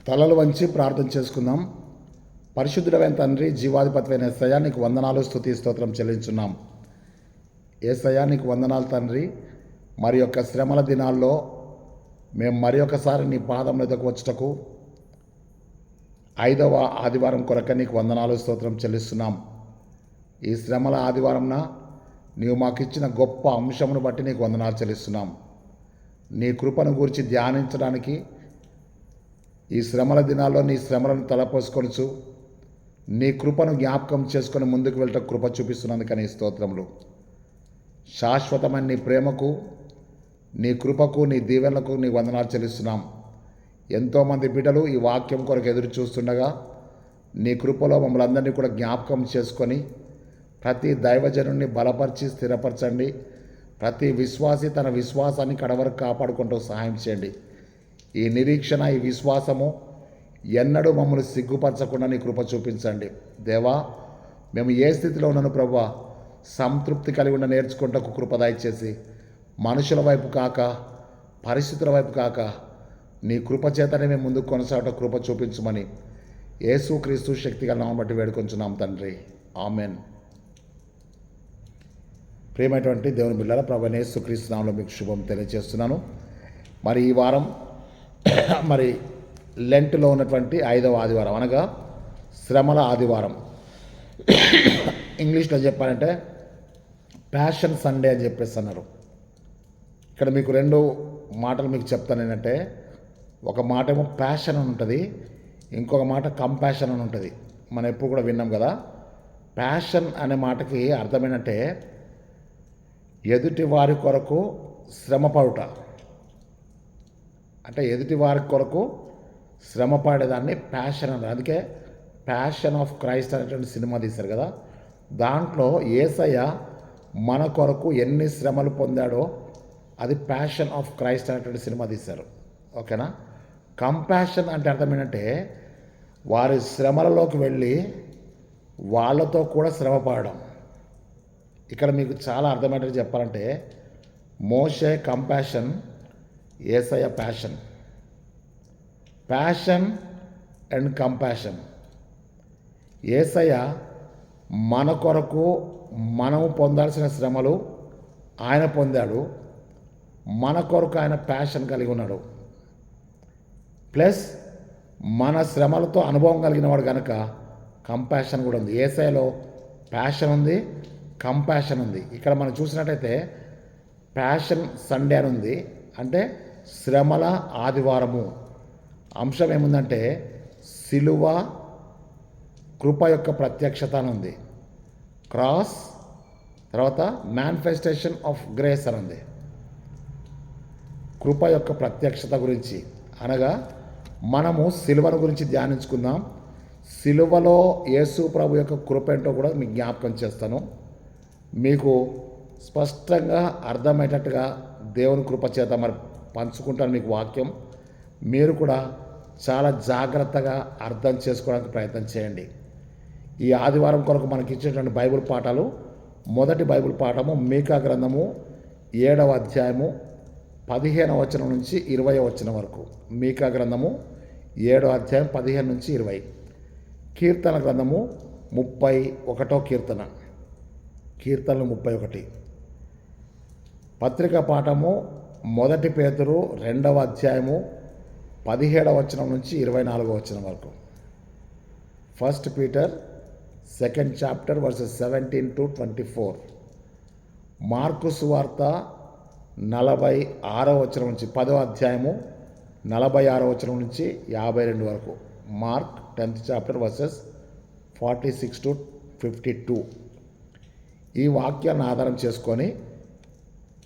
తలలు వంచి ప్రార్థన చేసుకుందాం. పరిశుద్ధుడైన తండ్రి, జీవాధిపతివైన యేసయ్యా, నీకు వందనాలు, స్తుతి స్తోత్రం చెల్లించున్నాం. యేసయ్యా, నీకు వందనాలు తండ్రి. మరి యొక్క శ్రమల దినాల్లో మేము మరి ఒకసారి నీ పాదం ఎదుకు వచ్చటకు 5వ ఆదివారం కొరక నీకు వందనాలు, స్తోత్రం చెల్లిస్తున్నాం. ఈ శ్రమల ఆదివారంన నీవు మాకు ఇచ్చిన గొప్ప అంశమును బట్టి నీకు వందనాలు చెల్లిస్తున్నాం. నీ కృపను గురించి ధ్యానించడానికి ఈ శ్రమల దినాల్లో నీ శ్రమలను తలపోసుకొనుచు నీ కృపను జ్ఞాపకం చేసుకొని ముందుకు వెళ్ళటం కృప చూపిస్తున్నందుకు నీ స్తోత్రములు. శాశ్వతమైన నీ ప్రేమకు, నీ కృపకు, నీ దీవెనలకు నీ వందనాలు చెల్లిస్తున్నాం. ఎంతోమంది బిడ్డలు ఈ వాక్యం కొరకు ఎదురు చూస్తుండగా నీ కృపలో మమ్మల్ని అందరినీ కూడా జ్ఞాపకం చేసుకొని ప్రతి దైవజనుడిని బలపరిచి స్థిరపరచండి. ప్రతి విశ్వాసి తన విశ్వాసాన్ని కడవరకు కాపాడుకుంటూ సహాయం చేయండి. ఈ నిరీక్షణ, ఈ విశ్వాసము ఎన్నడూ మమ్మల్ని సిగ్గుపరచకుండా నీ కృప చూపించండి. దేవా, మేము ఏ స్థితిలో ఉన్నాను ప్రభువా, సంతృప్తి కలిగి ఉన్న నేర్చుకుంటకు కృప దయచేసి మనుషుల వైపు కాక, పరిస్థితుల వైపు కాక నీ కృప చేతనే మేము ముందుకు కొనసాగటం కృప చూపించమని యేసుక్రీస్తు శక్తిగల నామమును బట్టి వేడుకొంచున్నాం తండ్రి. ఆమెన్. ప్రియమైనటువంటి దేవుని బిడ్డలారా, ప్రభువైన యేసుక్రీస్తు నామములో మీకు శుభం తెలియజేస్తున్నాను. మరి ఈ వారం మరి లెంట్లో ఉన్నటువంటి 5వ ఆదివారం, అనగా శ్రమల ఆదివారం. ఇంగ్లీష్లో చెప్పాలంటే ప్యాషన్ సండే అని చెప్పేసి అన్నారు. ఇక్కడ మీకు 2 మాటలు మీకు చెప్తాను. ఏంటంటే ఒక మాట ఏమో ప్యాషన్ అని ఉంటుంది, ఇంకొక మాట కంపాషన్ అని ఉంటుంది. మనం ఎప్పుడు కూడా విన్నాం కదా. ప్యాషన్ అనే మాటకి అర్థం ఏంటంటే ఎదుటి వారి కొరకు శ్రమపడుట, అంటే ఎదుటి వారి కొరకు శ్రమ పడేదాన్ని ప్యాషన్ అన్నారు. అందుకే ప్యాషన్ ఆఫ్ క్రైస్ట్ అనేటువంటి సినిమా తీశారు కదా. దాంట్లో యేసయ్య మన కొరకు ఎన్ని శ్రమలు పొందాడో అది ప్యాషన్ ఆఫ్ క్రైస్ట్ అనేటువంటి సినిమా తీశారు. ఓకేనా. కంపాషన్ అంటే అర్థం ఏంటంటే వారి శ్రమలలోకి వెళ్ళి వాళ్ళతో కూడా శ్రమ పడడం. ఇక్కడ మీకు చాలా అర్థమయ్యేటట్టు చెప్పాలంటే Moshe compassion, Yesayya passion. Passion and compassion. Yesayya మన కొరకు మనము పొందాల్సిన శ్రమలు ఆయన పొందాడు. మన కొరకు ఆయన ప్యాషన్ కలిగి ఉన్నాడు. ప్లస్ మన శ్రమలతో అనుభవం కలిగిన వాడు కనుక కంపాషన్ కూడా ఉంది. యేసయ్యలో ప్యాషన్ ఉంది, కంపాషన్ ఉంది. ఇక్కడ మనం చూసినట్టయితే ప్యాషన్ సండే అని ఉంది, అంటే శ్రమల ఆదివారము. అంశం ఏముందంటే సిలువ కృప యొక్క ప్రత్యక్షత అని ఉంది. క్రాస్ తర్వాత మేనిఫెస్టేషన్ ఆఫ్ గ్రేస్ అని ఉంది. కృప యొక్క ప్రత్యక్షత గురించి అనగా మనము సిలువను గురించి ధ్యానించుకుందాం. సిలువలో యేసు ప్రభు యొక్క కృప ఏంటో కూడా మీకు జ్ఞాపకం చేస్తాను. మీకు స్పష్టంగా అర్థమయ్యేటట్టుగా దేవుని కృప చేత మరి పంచుకుంటాను మీకు వాక్యం. మీరు కూడా చాలా జాగ్రత్తగా అర్థం చేసుకోవడానికి ప్రయత్నం చేయండి. ఈ ఆదివారం కొరకు మనకి ఇచ్చేటువంటి బైబిల్ పాఠాలు, మొదటి బైబిల్ పాఠము మీకా గ్రంథము 7వ అధ్యాయము 15వ వచనం నుంచి 20వ వచనం వరకు. మీకా గ్రంథము 7వ అధ్యాయం 15 నుంచి 20. కీర్తన గ్రంథము 31వ కీర్తన, కీర్తనలు 31. పత్రిక పాఠము మొదటి పేతురు 2వ అధ్యాయము 17వ వచనం నుంచి 24వ వచనం వరకు. 1 Peter 2nd chapter versus 17 to 24. Mark సువార్త 46వ వచనం నుంచి 10వ అధ్యాయము 46వ వచనం నుంచి 52 వరకు. Mark 10th chapter versus 46 to 52. ఈ వాక్యాన్ని ఆధారం చేసుకొని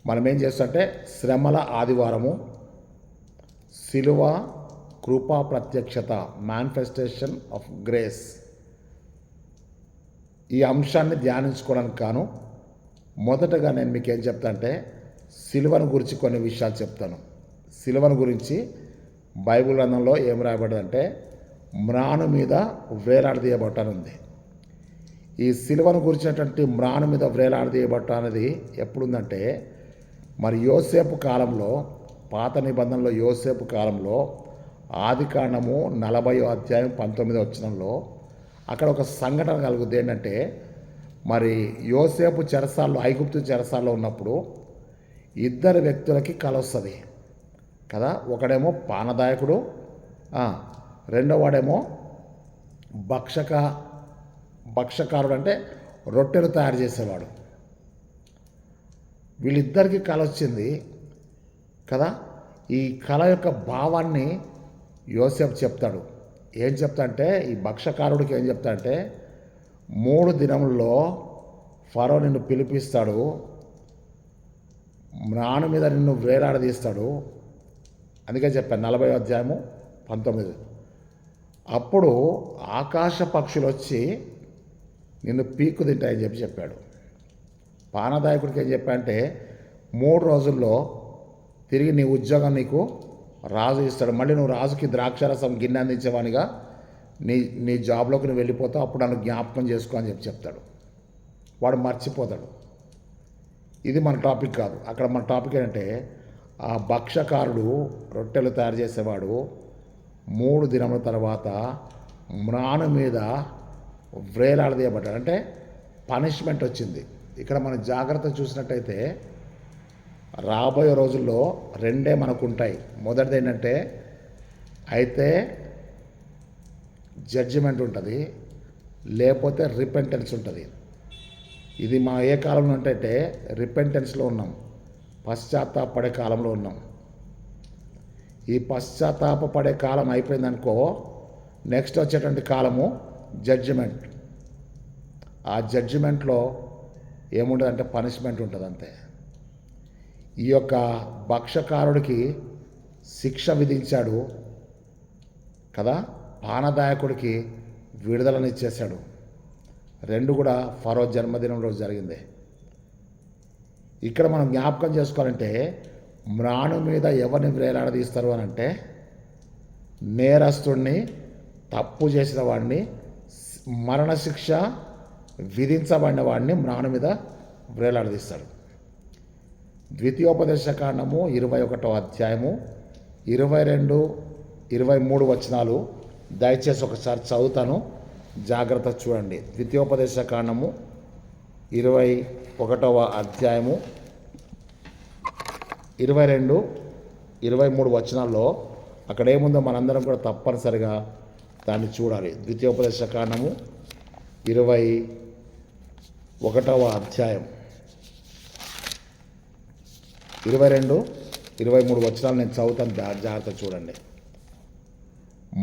మనం ఏం చేస్తుంటే శ్రమల ఆదివారము, సిలువ కృపా ప్రత్యక్షత, మేనిఫెస్టేషన్ ఆఫ్ గ్రేస్, ఈ అంశాన్ని ధ్యానించుకోవడానికి కాను మొదటగా నేను మీకు ఏం చెప్తా అంటే సిలువను గురించి కొన్ని విషయాలు చెప్తాను. సిలువను గురించి బైబిల్ గ్రంథంలో ఏం రాయబడిందంటే మ్రాను మీద వేలాడదీయబట్టానుంది. ఈ సిలువను గురించినటువంటి మ్రాను మీద వేలాడదీయబట్ట అనేది ఎప్పుడుందంటే మరి యోసేపు కాలంలో, పాత నిబంధనలో యోసేపు కాలంలో ఆదికాండము 40 అధ్యాయం 19 అక్కడ ఒక సంఘటన కలుగుద్ది. ఏంటంటే మరి యోసేపు చెరసాల్లో, ఐగుప్తు చెరసాల్లో ఉన్నప్పుడు ఇద్దరు వ్యక్తులకి కల వస్తుంది కదా. ఒకడేమో పానదాయకుడు, రెండో వాడేమో భక్షకారుడు, అంటే రొట్టెలు తయారు చేసేవాడు. వీళ్ళిద్దరికీ కల వచ్చింది కదా. ఈ కళ యొక్క భావాన్ని యోసేపు చెప్తాడు. ఏం చెప్తా అంటే, ఈ భక్షకారుడికి ఏం చెప్తా అంటే, 3 దినములలో ఫరో నిన్ను పిలిపిస్తాడు, మ్రాను మీద నిన్ను వేలాడదీస్తాడు. అందుకే చెప్పాను 40 అధ్యాయం 19. అప్పుడు ఆకాశ పక్షులు వచ్చి నిన్ను పీక్కు తింటాయని చెప్పాడు. పానదాయకుడికి ఏం చెప్పా అంటే, 3 రోజుల్లో తిరిగి నీ ఉద్యోగం నీకు రాజు ఇస్తాడు. మళ్ళీ నువ్వు రాజుకి ద్రాక్షారసం గిన్నె అందించేవానిగా నీ జాబ్లోకి నువ్వు వెళ్ళిపోతావు, అప్పుడు నన్ను జ్ఞాపకం చేసుకో అని చెప్తాడు. వాడు మర్చిపోతాడు. ఇది మన టాపిక్ కాదు. అక్కడ మన టాపిక్ ఏంటంటే, ఆ భక్షకారుడు, రొట్టెలు తయారు చేసేవాడు 3 దినముల తర్వాత మ్రాను మీద వ్రేలాడదీయబడ్డాడు. అంటే పనిష్మెంట్ వచ్చింది. ఇక్కడ మనం జాగ్రత్త చూసినట్టయితే రాబోయే రోజుల్లో 2 మనకు ఉంటాయి. మొదటిది ఏంటంటే, అయితే జడ్జిమెంట్ ఉంటుంది, లేకపోతే రిపెంటెన్స్ ఉంటుంది. ఇది మా ఏ కాలంలో అంటే రిపెంటెన్స్లో ఉన్నాం, పశ్చాత్తాపడే కాలంలో ఉన్నాం. ఈ పశ్చాత్తాపడే కాలం అయిపోయిందనుకో, నెక్స్ట్ వచ్చేటువంటి కాలము జడ్జిమెంట్. ఆ జడ్జిమెంట్లో ఏముంటుంది అంటే పనిష్మెంట్ ఉంటుంది అంతే. ఈ యొక్క భక్షకారుడికి శిక్ష విధించాడు కదా, పానదాయకుడికి విడుదలనిచ్చేశాడు. 2 కూడా ఫరో జన్మదినం రోజు జరిగింది. ఇక్కడ మనం జ్ఞాపకం చేసుకోవాలంటే, మ్రాను మీద ఎవరిని వేలాడదీస్తారు అని అంటే, నేరస్తుడిని, తప్పు చేసిన వాడిని, మరణశిక్ష విధించబడిన వాడిని మ్రాను మీద వేలాడదీస్తాడు. ద్వితీయోపదేశకాండము 21 అధ్యాయము 22, 23 వచనాలు దయచేసి ఒకసారి చదువుతాను, జాగ్రత్త చూడండి. ద్వితీయోపదేశకాండము 21 అధ్యాయము 22, 23 వచనాల్లో అక్కడ ఏముందో మనందరం కూడా తప్పనిసరిగా దాన్ని చూడాలి. ద్వితీయోపదేశకాండము 21 అధ్యాయం 22, 23 వచనాలు నేను చదువుతాను, జాగ్రత్త చూడండి.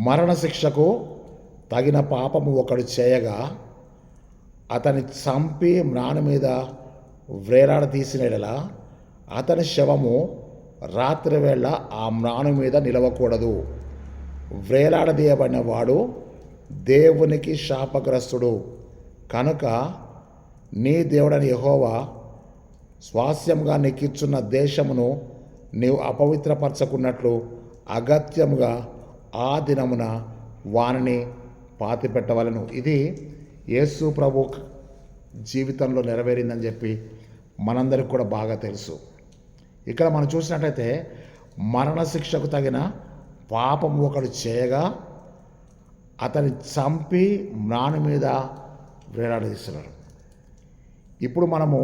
మరణశిక్షకు తగిన పాపము ఒకడు చేయగా అతని చంపి మ్రాను మీద వ్రేలాడ తీసినలా అతని శవము రాత్రివేళ ఆ మ్రాను మీద నిలవకూడదు. వ్రేలాడదీయబడిన వాడు దేవునికి శాపగ్రస్తుడు కనుక నీ దేవుడని యెహోవా స్వాస్యంగా నీకిచ్చున్న దేశమును నీవు అపవిత్రపరచకున్నట్లు అగత్యముగా ఆ దినమున వానిని పాతిపెట్టవలను. ఇది యేసు ప్రభు జీవితంలో నెరవేరిందని చెప్పి మనందరికి కూడా బాగా తెలుసు. ఇక్కడ మనం చూసినట్టయితే మరణశిక్షకు తగిన పాపం ఒకడు చేయగా అతని చంపి మ్రాను మీద వేలాడదీస్తున్నారు. ఇప్పుడు మనము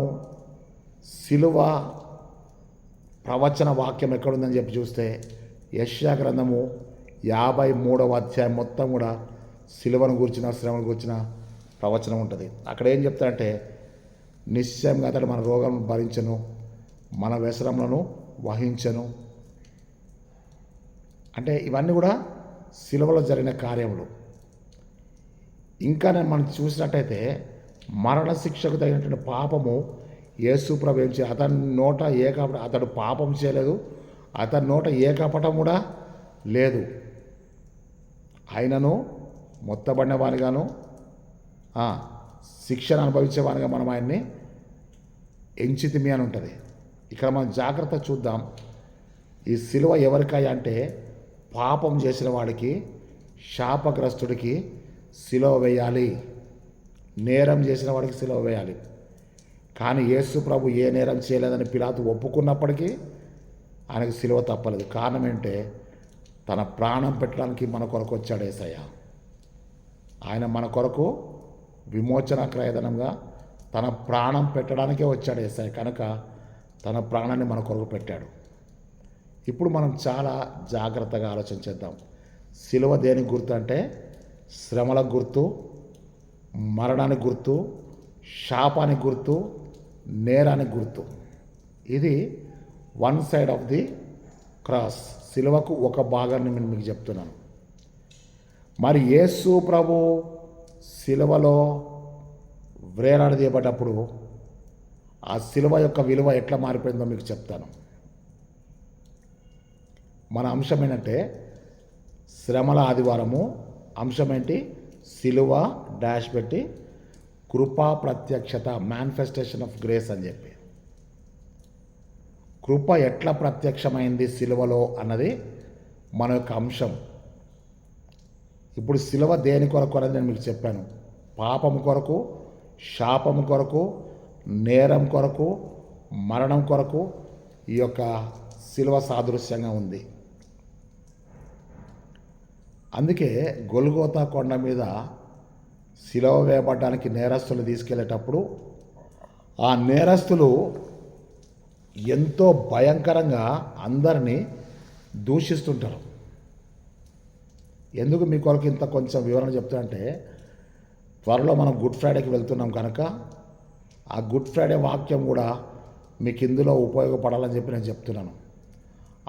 సిలువ ప్రవచన వాక్యం ఎక్కడుందని చెప్పి చూస్తే యెషయా గ్రంథము 53వ అధ్యాయం మొత్తం కూడా సిలువను గురించిన, శ్రమను గురించిన ప్రవచనం ఉంటుంది. అక్కడ ఏం చెప్తాడంటే, నిశ్చయంగా అతడు మన రోగం భరించను, మన వ్యసనములను వహించను. అంటే ఇవన్నీ కూడా సిలువలో జరిగిన కార్యములు. ఇంకా మనం చూసినట్టయితే మరణశిక్షకు తగినటువంటి పాపము యేసు ప్రభు ఏం చేయాలి, అతని నోట అతడు పాపం చేయలేదు, అతని నోట ఏ కపటం కూడా లేదు. ఆయనను మొత్తబడిన వానిగాను శిక్షను అనుభవించేవానిగా మనం ఆయన్ని ఎంచితిమి అని ఉంటుంది. ఇక్కడ మనం జాగ్రత్త చూద్దాం. ఈ సిలువ ఎవరికాయ అంటే పాపం చేసిన వాడికి, శాపగ్రస్తుడికి సిలువ వేయాలి. నేరం చేసిన వాడికి సిలువ వేయాలి. కానీ యేసు ప్రభు ఏ నేరం చేయలేదని పిలాతు ఒప్పుకున్నప్పటికీ ఆయనకు సిలువ తప్పలేదు. కారణం ఏంటంటే తన ప్రాణం పెట్టడానికి మన కొరకు వచ్చాడు యేసయ్య. ఆయన మన కొరకు విమోచన క్రయధనంగా తన ప్రాణం పెట్టడానికే వచ్చాడు యేసయ్య. కనుక తన ప్రాణాన్ని మన కొరకు పెట్టాడు. ఇప్పుడు మనం చాలా జాగ్రత్తగా ఆలోచన చేద్దాం. సిలువ దేనికి గుర్తు అంటే శ్రమలకు గుర్తు, మరణానికి గుర్తు, శాపానికి గుర్తు, నేరానికి గుర్తు. ఇది one side of the cross. సిలువకు ఒక భాగాన్ని నేను మీకు చెప్తున్నాను. మరి యేసు ప్రభు సిలువలో వేలాడదీయబడ్డప్పుడు ఆ సిలువ యొక్క విలువ ఎట్లా మారిపోయిందో మీకు చెప్తాను. మన అంశం ఏంటంటే శ్రమల ఆదివారము. అంశం ఏంటి? సిలువ డాష్ పెట్టి కృపా ప్రత్యక్షత, మేనిఫెస్టేషన్ ఆఫ్ గ్రేస్ అని చెప్పి. కృప ఎట్లా ప్రత్యక్షమైంది సిలువలో అన్నది మన యొక్క అంశం. ఇప్పుడు సిలువ దేని కొరకు అనేది నేను మీకు చెప్పాను. పాపము కొరకు, శాపము కొరకు, నేరం కొరకు, మరణం కొరకు ఈ యొక్క సిలువ సాదృశ్యంగా ఉంది. అందుకే గొల్గోతా కొండ మీద సిలువ వేయబడడానికి నేరస్తులు తీసుకెళ్లేటప్పుడు ఆ నేరస్తులు ఎంతో భయంకరంగా అందరినీ దూషిస్తుంటారు. ఎందుకు మీ కొరకు ఇంత కొంచెం వివరణ చెప్తానంటే, త్వరలో మనం గుడ్ ఫ్రైడేకి వెళ్తున్నాం కనుక ఆ గుడ్ ఫ్రైడే వాక్యం కూడా మీకు ఇందులో ఉపయోగపడాలని చెప్పి నేను చెప్తున్నాను.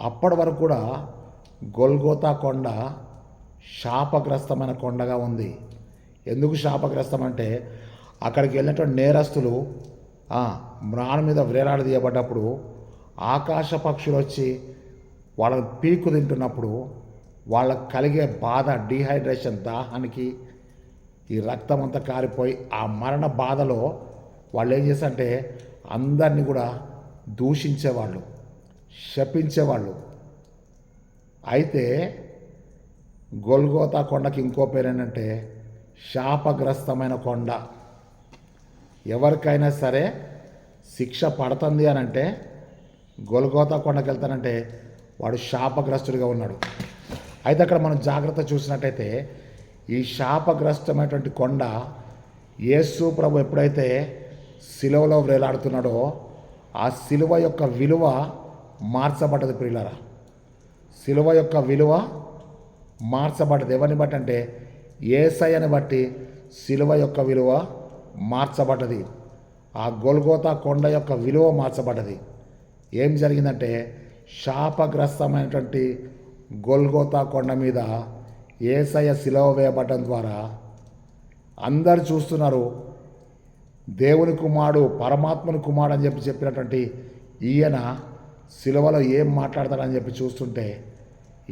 అప్పటి వరకు కూడా గొల్గోతా కొండ శాపగ్రస్తమైన కొండగా ఉంది. ఎందుకు శాపగ్రస్తం అంటే అక్కడికి వెళ్ళినటువంటి నేరస్తులు మ్రాణ మీద వేలాడదీయబడ్డప్పుడు ఆకాశ పక్షులు వచ్చి వాళ్ళని పీకు తింటున్నప్పుడు వాళ్ళకు కలిగే బాధ, డీహైడ్రేషన్, దాహానికి ఈ రక్తం అంతా కారిపోయి ఆ మరణ బాధలో వాళ్ళు ఏం చేశారంటే అందరినీ కూడా దూషించేవాళ్ళు, శపించేవాళ్ళు. అయితే గొల్గోతా కొండకి ఇంకో పేరు ఏంటంటే శాపగ్రస్తమైన కొండ. ఎవరికైనా సరే శిక్ష పడుతుంది అని అంటే గొల్గోతా కొండకి వెళ్తానంటే వాడు శాపగ్రస్తుడిగా ఉన్నాడు. అయితే అక్కడ మనం జాగ్రత్త చూసినట్టయితే ఈ శాపగ్రస్తమైనటువంటి కొండ యేసు ప్రభు ఎప్పుడైతే సిలువలో వేలాడుతున్నాడో ఆ సిలువ యొక్క విలువ మార్చబడ్డది. ప్రియులారా, సిలువ యొక్క విలువ మార్చబడ్డది. ఎవరిని బట్టి అంటే యేసయ్యని బట్టి సిలువ యొక్క విలువ మార్చబడ్డది. ఆ గొల్గోతా కొండ యొక్క విలువ మార్చబడ్డది. ఏం జరిగిందంటే శాపగ్రస్తమైనటువంటి గొల్గోతా కొండ మీద యేసయ్య సిలువ వేయబడడం ద్వారా అందరు చూస్తున్నారు. దేవుని కుమారుడు, పరమాత్మని కుమారుడు అని చెప్పినటువంటి ఈయన సిలువలో ఏం మాట్లాడతాడని చెప్పి చూస్తుంటే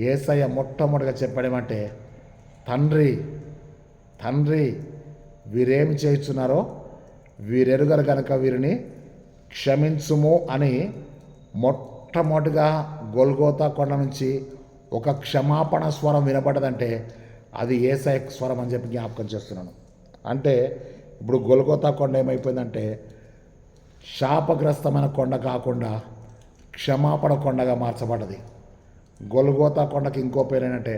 యేసయ్య మొట్టమొదటిగా చెప్పడమంటే, తండ్రి తండ్రి వీరేమి చేస్తున్నారో వీరెరుగరు కనుక వీరిని క్షమించుము అని మొట్టమొదటిగా గొల్గోతా కొండ నుంచి ఒక క్షమాపణ స్వరం వినపడ్డదంటే అది యేసయ్య స్వరం అని చెప్పి జ్ఞాపకం చేస్తున్నాను. అంటే ఇప్పుడు గొల్గోతా కొండ ఏమైపోయిందంటే శాపగ్రస్తమైన కొండ కాకుండా క్షమాపణ కొండగా మార్చబడ్డది. గొల్గోతా కొండకి ఇంకో పేరు ఏంటంటే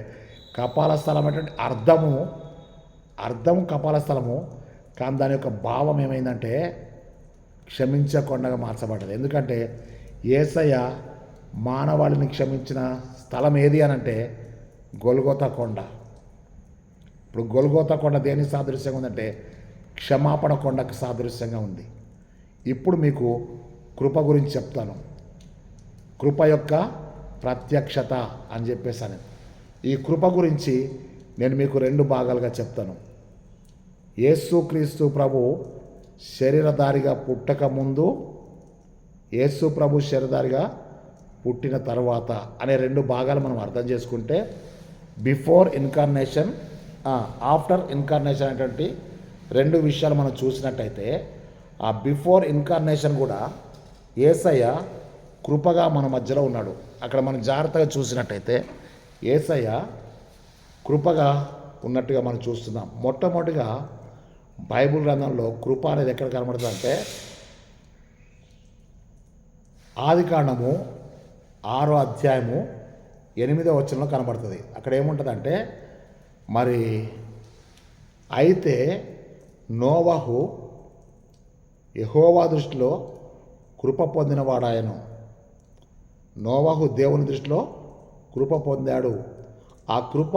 కపాల స్థలం. అంటే అర్థం కపాల స్థలము, కానీ దాని యొక్క భావం ఏమైందంటే క్షమించే కొండగా మార్చబడ్డది. ఎందుకంటే యేసయ్య మానవాళిని క్షమించిన స్థలం ఏది అని అంటే గొల్గోతా కొండ. ఇప్పుడు గొల్గోతా కొండ దేని సాదృశ్యంగా ఉందంటే క్షమాపణ కొండకు సాదృశ్యంగా ఉంది. ఇప్పుడు మీకు కృప గురించి చెప్తాను. కృప యొక్క ప్రత్యక్షత అని చెప్పేసాను. ఈ కృప గురించి నేను మీకు రెండు భాగాలుగా చెప్తాను. యేసుక్రీస్తు ప్రభు శరీరధారిగా పుట్టక ముందు, యేసు ప్రభు శరీరధారిగా పుట్టిన తర్వాత అనే రెండు భాగాలు మనం అర్థం చేసుకుంటే బిఫోర్ ఇన్కార్నేషన్, ఆఫ్టర్ ఇన్కార్నేషన్ అనేటువంటి రెండు విషయాలు మనం చూసినట్టయితే ఆ బిఫోర్ ఇన్కార్నేషన్ కూడా యేసయ్య కృపగా మన మధ్యలో ఉన్నాడు. అక్కడ మనం జాగ్రత్తగా చూసినట్టయితే యేసయ్య కృపగా ఉన్నట్టుగా మనం చూస్తున్నాం. మొట్టమొదటిగా బైబిల్ గ్రంథంలో కృప అనేది ఎక్కడ కనబడుతుంది అంటే ఆదికాండము 6వ అధ్యాయము 8వ వచనంలో కనబడుతుంది. అక్కడ ఏముంటుందంటే, మరి అయితే నోవహు యెహోవా దృష్టిలో కృప పొందినవాడాయను. నోవహు దేవుని దృష్టిలో కృప పొందాడు. ఆ కృప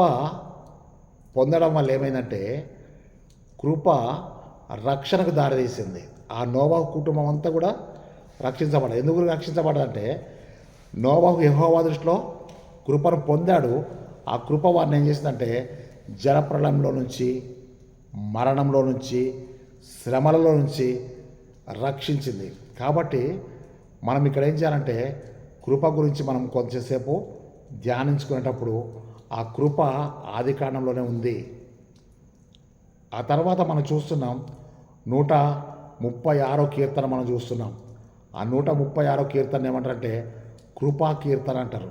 పొందడం వల్ల ఏమైందంటే, కృప రక్షణకు దారితీసింది. ఆ నోవహు కుటుంబం అంతా కూడా రక్షించబడ్డది. ఎందుకు రక్షించబడ్డదంటే, నోవహు యెహోవా దృష్టిలో కృపను పొందాడు. ఆ కృప వారిని ఏం చేసిందంటే, జలప్రళయంలో నుంచి, మరణంలో నుంచి, శ్రమలలో నుంచి రక్షించింది. కాబట్టి మనం ఇక్కడ ఏం చేయాలంటే, కృప గురించి మనం కొంచెంసేపు ధ్యానించుకునేటప్పుడు ఆ కృప ఆదికాండంలోనే ఉంది. ఆ తర్వాత మనం చూస్తున్నాం 136 కీర్తన మనం చూస్తున్నాం. ఆ 136 కీర్తన ఏమంటారంటే కృపా కీర్తన అంటారు.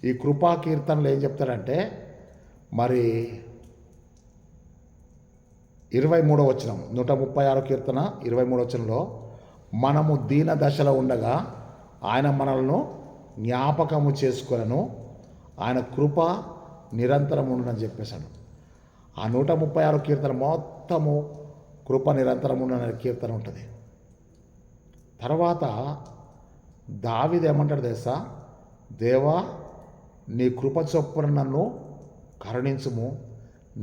ఈ కృపా కీర్తనలు ఏం చెప్తారంటే, మరి 23వ వచనం, 136 కీర్తన 23వ వచనంలో, మనము దీన దశలో ఉండగా ఆయన మనలను జ్ఞాపకము చేసుకొనను, ఆయన కృప నిరంతరం ఉండునని చెప్పేశాడు. ఆ 136 కీర్తన మొత్తము కృప నిరంతరం ఉండుననే కీర్తన ఉంటుంది. తర్వాత దావీదు ఏమంటాడు తెలుసా? దేవా, నీ కృప చొప్పున నన్ను కరుణించుము,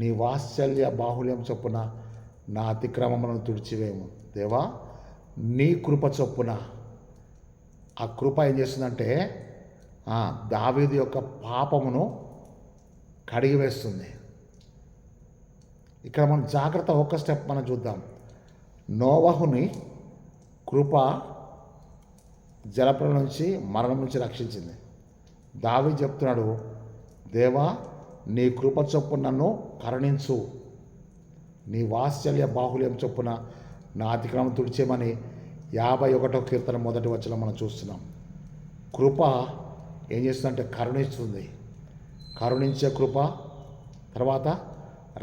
నీ వాత్సల్య బాహుళ్యం చొప్పున నా అతిక్రమములను తుడిచివేయము. దేవా, నీ కృప చొప్పున. ఆ కృప ఏం చేస్తుందంటే దావీదు యొక్క పాపమును కడిగివేస్తుంది. ఇక్కడ మనం జాగ్రత్త ఒక స్టెప్ మనం చూద్దాం. నోవహుని కృప జలప్రళయం నుంచి, మరణం నుంచి రక్షించింది. దావీదు చెప్తున్నాడు, దేవా, నీ కృప చొప్పున నన్ను కరుణించు, నీ వాత్సల్య బాహుళ్యం చొప్పున నా అతిక్రమం తుడిచేమని 51వ కీర్తన 1వ వచనం మనం చూస్తున్నాం. కృప ఏం చేస్తుందంటే కరుణిస్తుంది. కరుణించే కృప, తర్వాత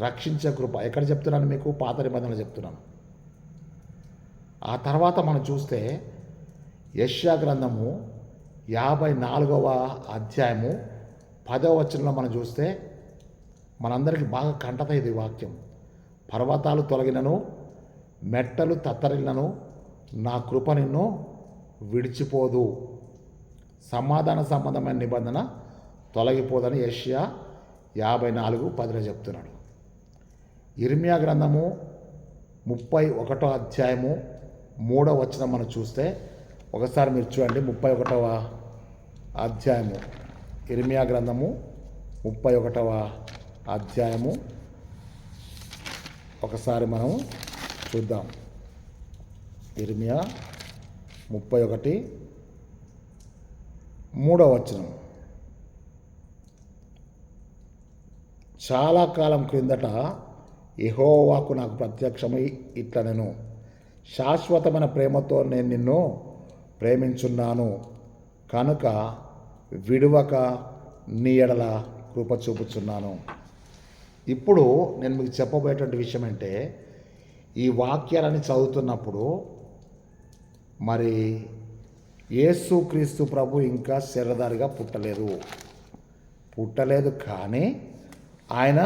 రక్షించే కృప. ఎక్కడ చెప్తున్నాను మీకు? పాత నిబంధనలు చెప్తున్నాను. ఆ తర్వాత మనం చూస్తే యెషయా గ్రంథము 54వ అధ్యాయము 10వ వచనంలో మనం చూస్తే మనందరికీ బాగా కంటత ఇది వాక్యం. పర్వతాలు తొలగినను, మెట్టలు తత్తరిల్లను, నా కృప నిన్ను విడిచిపోదు, సమాధాన సంబంధమైన నిబంధన తొలగిపోదని యెషయా 54:10 చెప్తున్నాడు. ఇర్మియా గ్రంథము 31వ అధ్యాయము 3వ వచనం మనం చూస్తే, ఒకసారి మీరు చూడండి. 31వ అధ్యాయము, ఇర్మియా గ్రంథము 31వ అధ్యాయము ఒకసారి మనం చూద్దాం. ఇర్మియా 31:3 వచనం. చాలా కాలం క్రిందట యెహోవాకు నాకు ప్రత్యక్షమై ఇట్లా, నేను శాశ్వతమైన ప్రేమతో నేను నిన్ను ప్రేమించున్నాను కనుక విడువక నీ ఎడల కృప చూపుచున్నాను. ఇప్పుడు నేను మీకు చెప్పబోయేటువంటి విషయం అంటే, ఈ వాక్యాలని చదువుతున్నప్పుడు మరి యేసుక్రీస్తు ప్రభు ఇంకా శరీరధారిగా పుట్టలేదు, కానీ ఆయన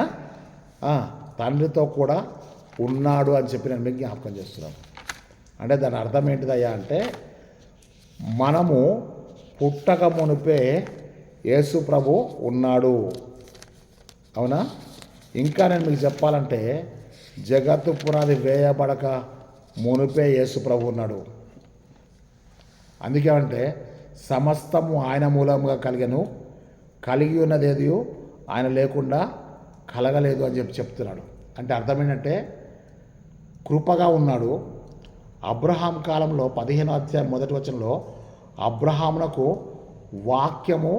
తండ్రితో కూడా ఉన్నాడు అని చెప్పి నేను మీకు జ్ఞాపకం చేస్తున్నాను. అంటే దాని అర్థం ఏంటిదయ్యా అంటే, మనము పుట్టక మునిపే యేసు ప్రభు ఉన్నాడు. అవునా? ఇంకా నేను మీకు చెప్పాలంటే, జగత్తు పునాది వేయబడక మునిపే యేసు ప్రభు ఉన్నాడు. అందుకే అంటే సమస్తము ఆయన మూలముగా కలిగి ఉన్నదేది ఆయన లేకుండా కలగలేదు అని చెప్తున్నాడు. అంటే అర్థం ఏంటంటే, కృపగా ఉన్నాడు. అబ్రహాం కాలంలో 15వ అధ్యాయం 1వ వచనంలో అబ్రహామునకు వాక్యము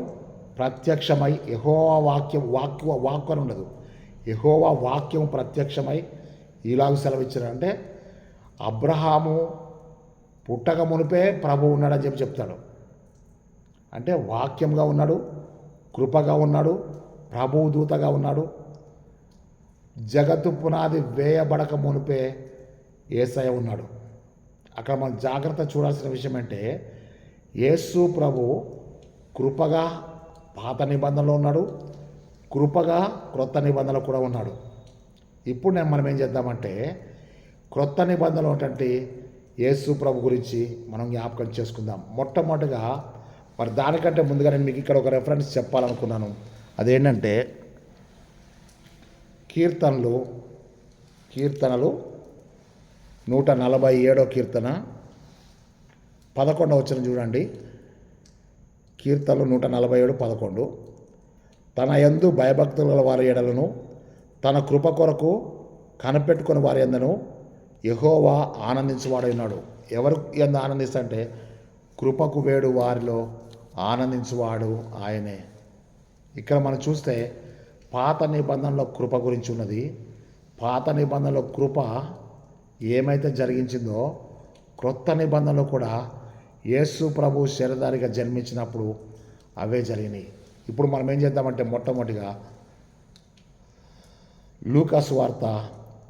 ప్రత్యక్షమై, యెహోవా వాక్కు అని ఉండదు, యెహోవా వాక్యము ప్రత్యక్షమై ఇలాగ సెలవిచ్చారంటే, అబ్రహాము పుట్టక మునిపే ప్రభు ఉన్నాడని చెప్తాడు. అంటే వాక్యంగా ఉన్నాడు, కృపగా ఉన్నాడు, ప్రభువు దూతగా ఉన్నాడు. జగత్తు పునాది వేయబడక మునిపే యేసయ్య ఉన్నాడు. అక్కడ మనం జాగ్రత్త చూడాల్సిన విషయం అంటే, యేసు ప్రభు కృపగా పాత నిబంధనలో ఉన్నాడు, కృపగా క్రొత్త నిబంధనలో కూడా ఉన్నాడు. ఇప్పుడు మనం ఏం చేద్దామంటే క్రొత్త నిబంధనలు ఏంటంటే యేసు ప్రభు గురించి మనం జ్ఞాపకం చేసుకుందాం. మొట్టమొదటిగా మరి దానికంటే ముందుగా నేను మీకు ఇక్కడ ఒక రెఫరెన్స్ చెప్పాలనుకున్నాను. అదేంటంటే కీర్తనలు 147 కీర్తన 11 వచనం చూడండి. కీర్తనలు 147:11. తన యందు భయభక్తులు గల వారి ఎడలను తన కృప కొరకు కనిపెట్టుకుని వారి యందును యెహోవా ఆనందించువాడై ఉన్నాడు. ఎవరు యందు ఆనందిస్తంటే కృపకు వేడు వారిలో ఆనందించువాడు ఆయనే. ఇక్కడ మనం చూస్తే పాత నిబంధనలో కృప గురించి ఉన్నది. పాత నిబంధనలో కృప ఏమైతే జరిగించిందో క్రొత్త నిబంధనలో కూడా యేసు ప్రభు శరీరధారిగా జన్మించినప్పుడు అవే జరిగినాయి. ఇప్పుడు మనం ఏం చేద్దామంటే మొట్టమొదటిగా లూకా సువార్త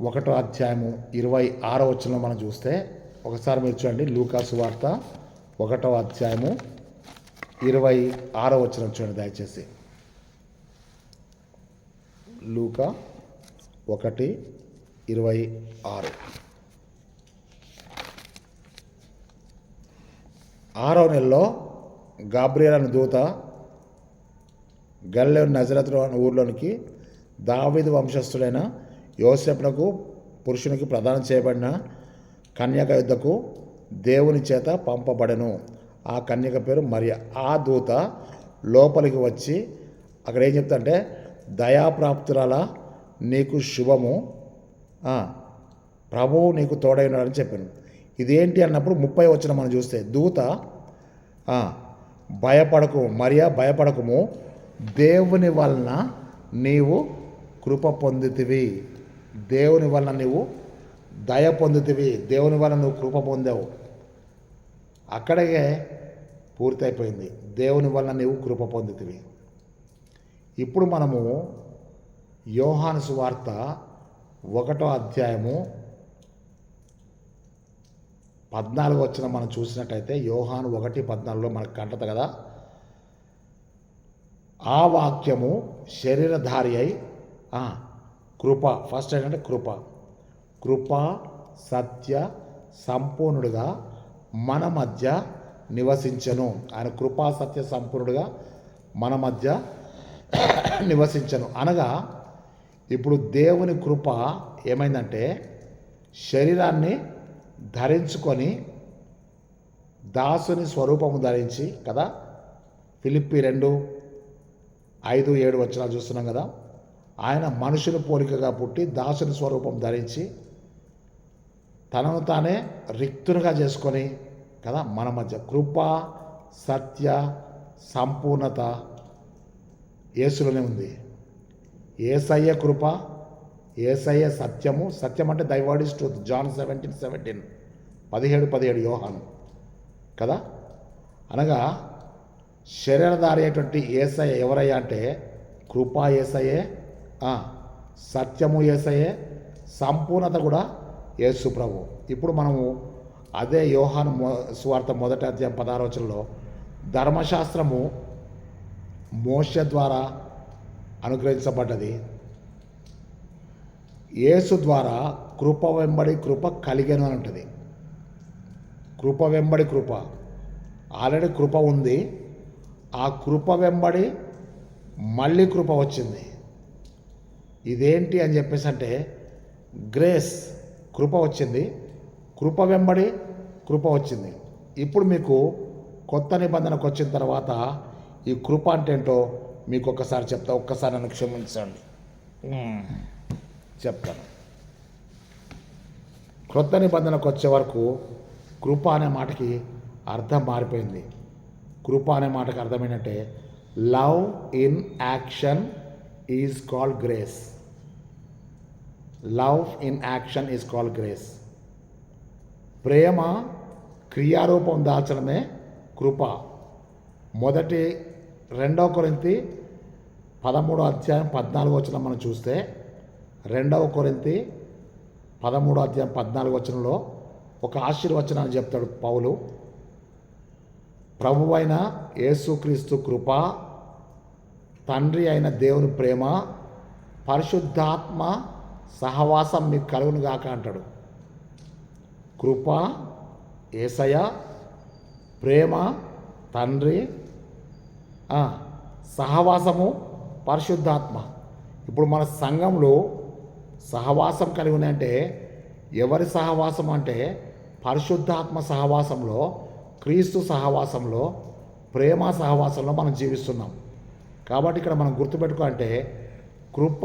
1వ అధ్యాయము 26వ వచనంలో మనం చూస్తే ఒకసారి మీరు చూడండి. లూకా సువార్త 1వ అధ్యాయము 26వ వచనం చూడండి దయచేసి. లూకా 1:26. 6వ నెలలో గాబ్రియల్ అనే దూత గలిలయ నజరేతు అనే ఊరిలోనికి దావీదు వంశస్థుడైన యోసేపునకు పురుషునికి ప్రదానం చేయబడిన కన్యక యుద్ధకు దేవుని చేత పంపబడెను. ఆ కన్యక పేరు మరియా. ఆ దూత లోపలికి వచ్చి అక్కడ ఏం చెప్తాంటే దయాప్రాప్తురాల నీకు శుభము, ప్రభువు నీకు తోడైనాడని చెప్పాను. ఇదేంటి అన్నప్పుడు 30 వచనం మనం చూస్తే దూత భయపడకు మరియా, భయపడకుము, దేవుని వలన నీవు కృప పొందితివి. దేవుని వలన నీవు దయ పొందితివి, దేవుని వలన నువ్వు కృప పొందావు. అక్కడే పూర్తయిపోయింది. దేవుని వలన నీవు కృప పొందితివి. ఇప్పుడు మనము యోహాను సువార్త 1వ అధ్యాయము 14 వచనం మనం చూసినట్టయితే యోహాను 1:14లో మనకు కంటత కదా. ఆ వాక్యము శరీరధారి అయి కృప, ఫస్ట్ ఏంటంటే కృప సత్య సంపూర్ణుడుగా మన మధ్య నివసించను. ఆయన కృపా సత్య సంపూర్ణుడుగా మన మధ్య నివసించను అనగా ఇప్పుడు దేవుని కృప ఏమైందంటే శరీరాన్ని ధరించుకొని దాసుని స్వరూపము ధరించి కదా. ఫిలిప్పీ 2:5-7 వచనాలు చూస్తున్నాం కదా. ఆయన మనుషుల పోలికగా పుట్టి దాసుని స్వరూపం ధరించి తనను తానే రిక్తునిగా చేసుకొని కదా మన మధ్య కృప సత్య సంపూర్ణత యేసులోనే ఉంది. యేసయ్య కృప, యేసయ్య సత్యము. సత్యం అంటే దై వర్డ్ ఇస్ ట్రూత్. జాన్ 17:17 17 యోహాను కదా. అనగా శరీరధారి అయినటువంటి యేసయ్య ఎవరయ్యా అంటే కృపా యేసయ్యే, సత్యము యేసయ్యే, సంపూర్ణత కూడా యేసు ప్రభు. ఇప్పుడు మనము అదే యోహాను సువార్త 1వ అధ్యాయం 16వ వచనంలో ధర్మశాస్త్రము మోషే ద్వారా అనుగ్రహించబడ్డది, యేసు ద్వారా కృప వెంబడి కృప కలిగెను అని ఉంటుంది. కృప వెంబడి కృప, ఆల్రెడీ కృప ఉంది, ఆ కృప వెంబడి మళ్ళీ కృప వచ్చింది. ఇదేంటి అని చెప్పేసి అంటే గ్రేస్, కృప వచ్చింది, కృప వెంబడి కృప వచ్చింది. ఇప్పుడు మీకు కొత్త నిబంధనకు వచ్చిన తర్వాత ఈ కృప అంటే ఏంటో మీకు ఒక్కసారి చెప్తా. ఒక్కసారి నన్ను క్షమించండి, చెప్తాను. క్రొత్త నిబంధనకు వచ్చే వరకు కృప అనే మాటకి అర్థం మారిపోయింది. కృప అనే మాటకి అర్థం ఏంటంటే love in action is called grace. Love in action is called grace. ప్రేమ క్రియారూపం దాల్చడమే కృప. 2 కొరింథీ 13వ అధ్యాయం 14వ వచనం మనం చూస్తే 2 కొరింథీ 13వ అధ్యాయం 14వ వచనంలో ఒక ఆశీర్వచనాన్ని చెప్తాడు పౌలు. ప్రభువైన యేసుక్రీస్తు కృప తండ్రి అయిన దేవుని ప్రేమ, పరిశుద్ధాత్మ సహవాసం మీకు కలుగును గాక అంటాడు. కృప యేసయ్య, ప్రేమ తండ్రి, సహవాసము పరిశుద్ధాత్మ. ఇప్పుడు మన సంఘంలో సహవాసం కలిగి ఉన్నాయంటే ఎవరి సహవాసం అంటే పరిశుద్ధాత్మ సహవాసంలో, క్రీస్తు సహవాసంలో, ప్రేమ సహవాసంలో మనం జీవిస్తున్నాం. కాబట్టి ఇక్కడ మనం గుర్తుపెట్టుకుంటే కృప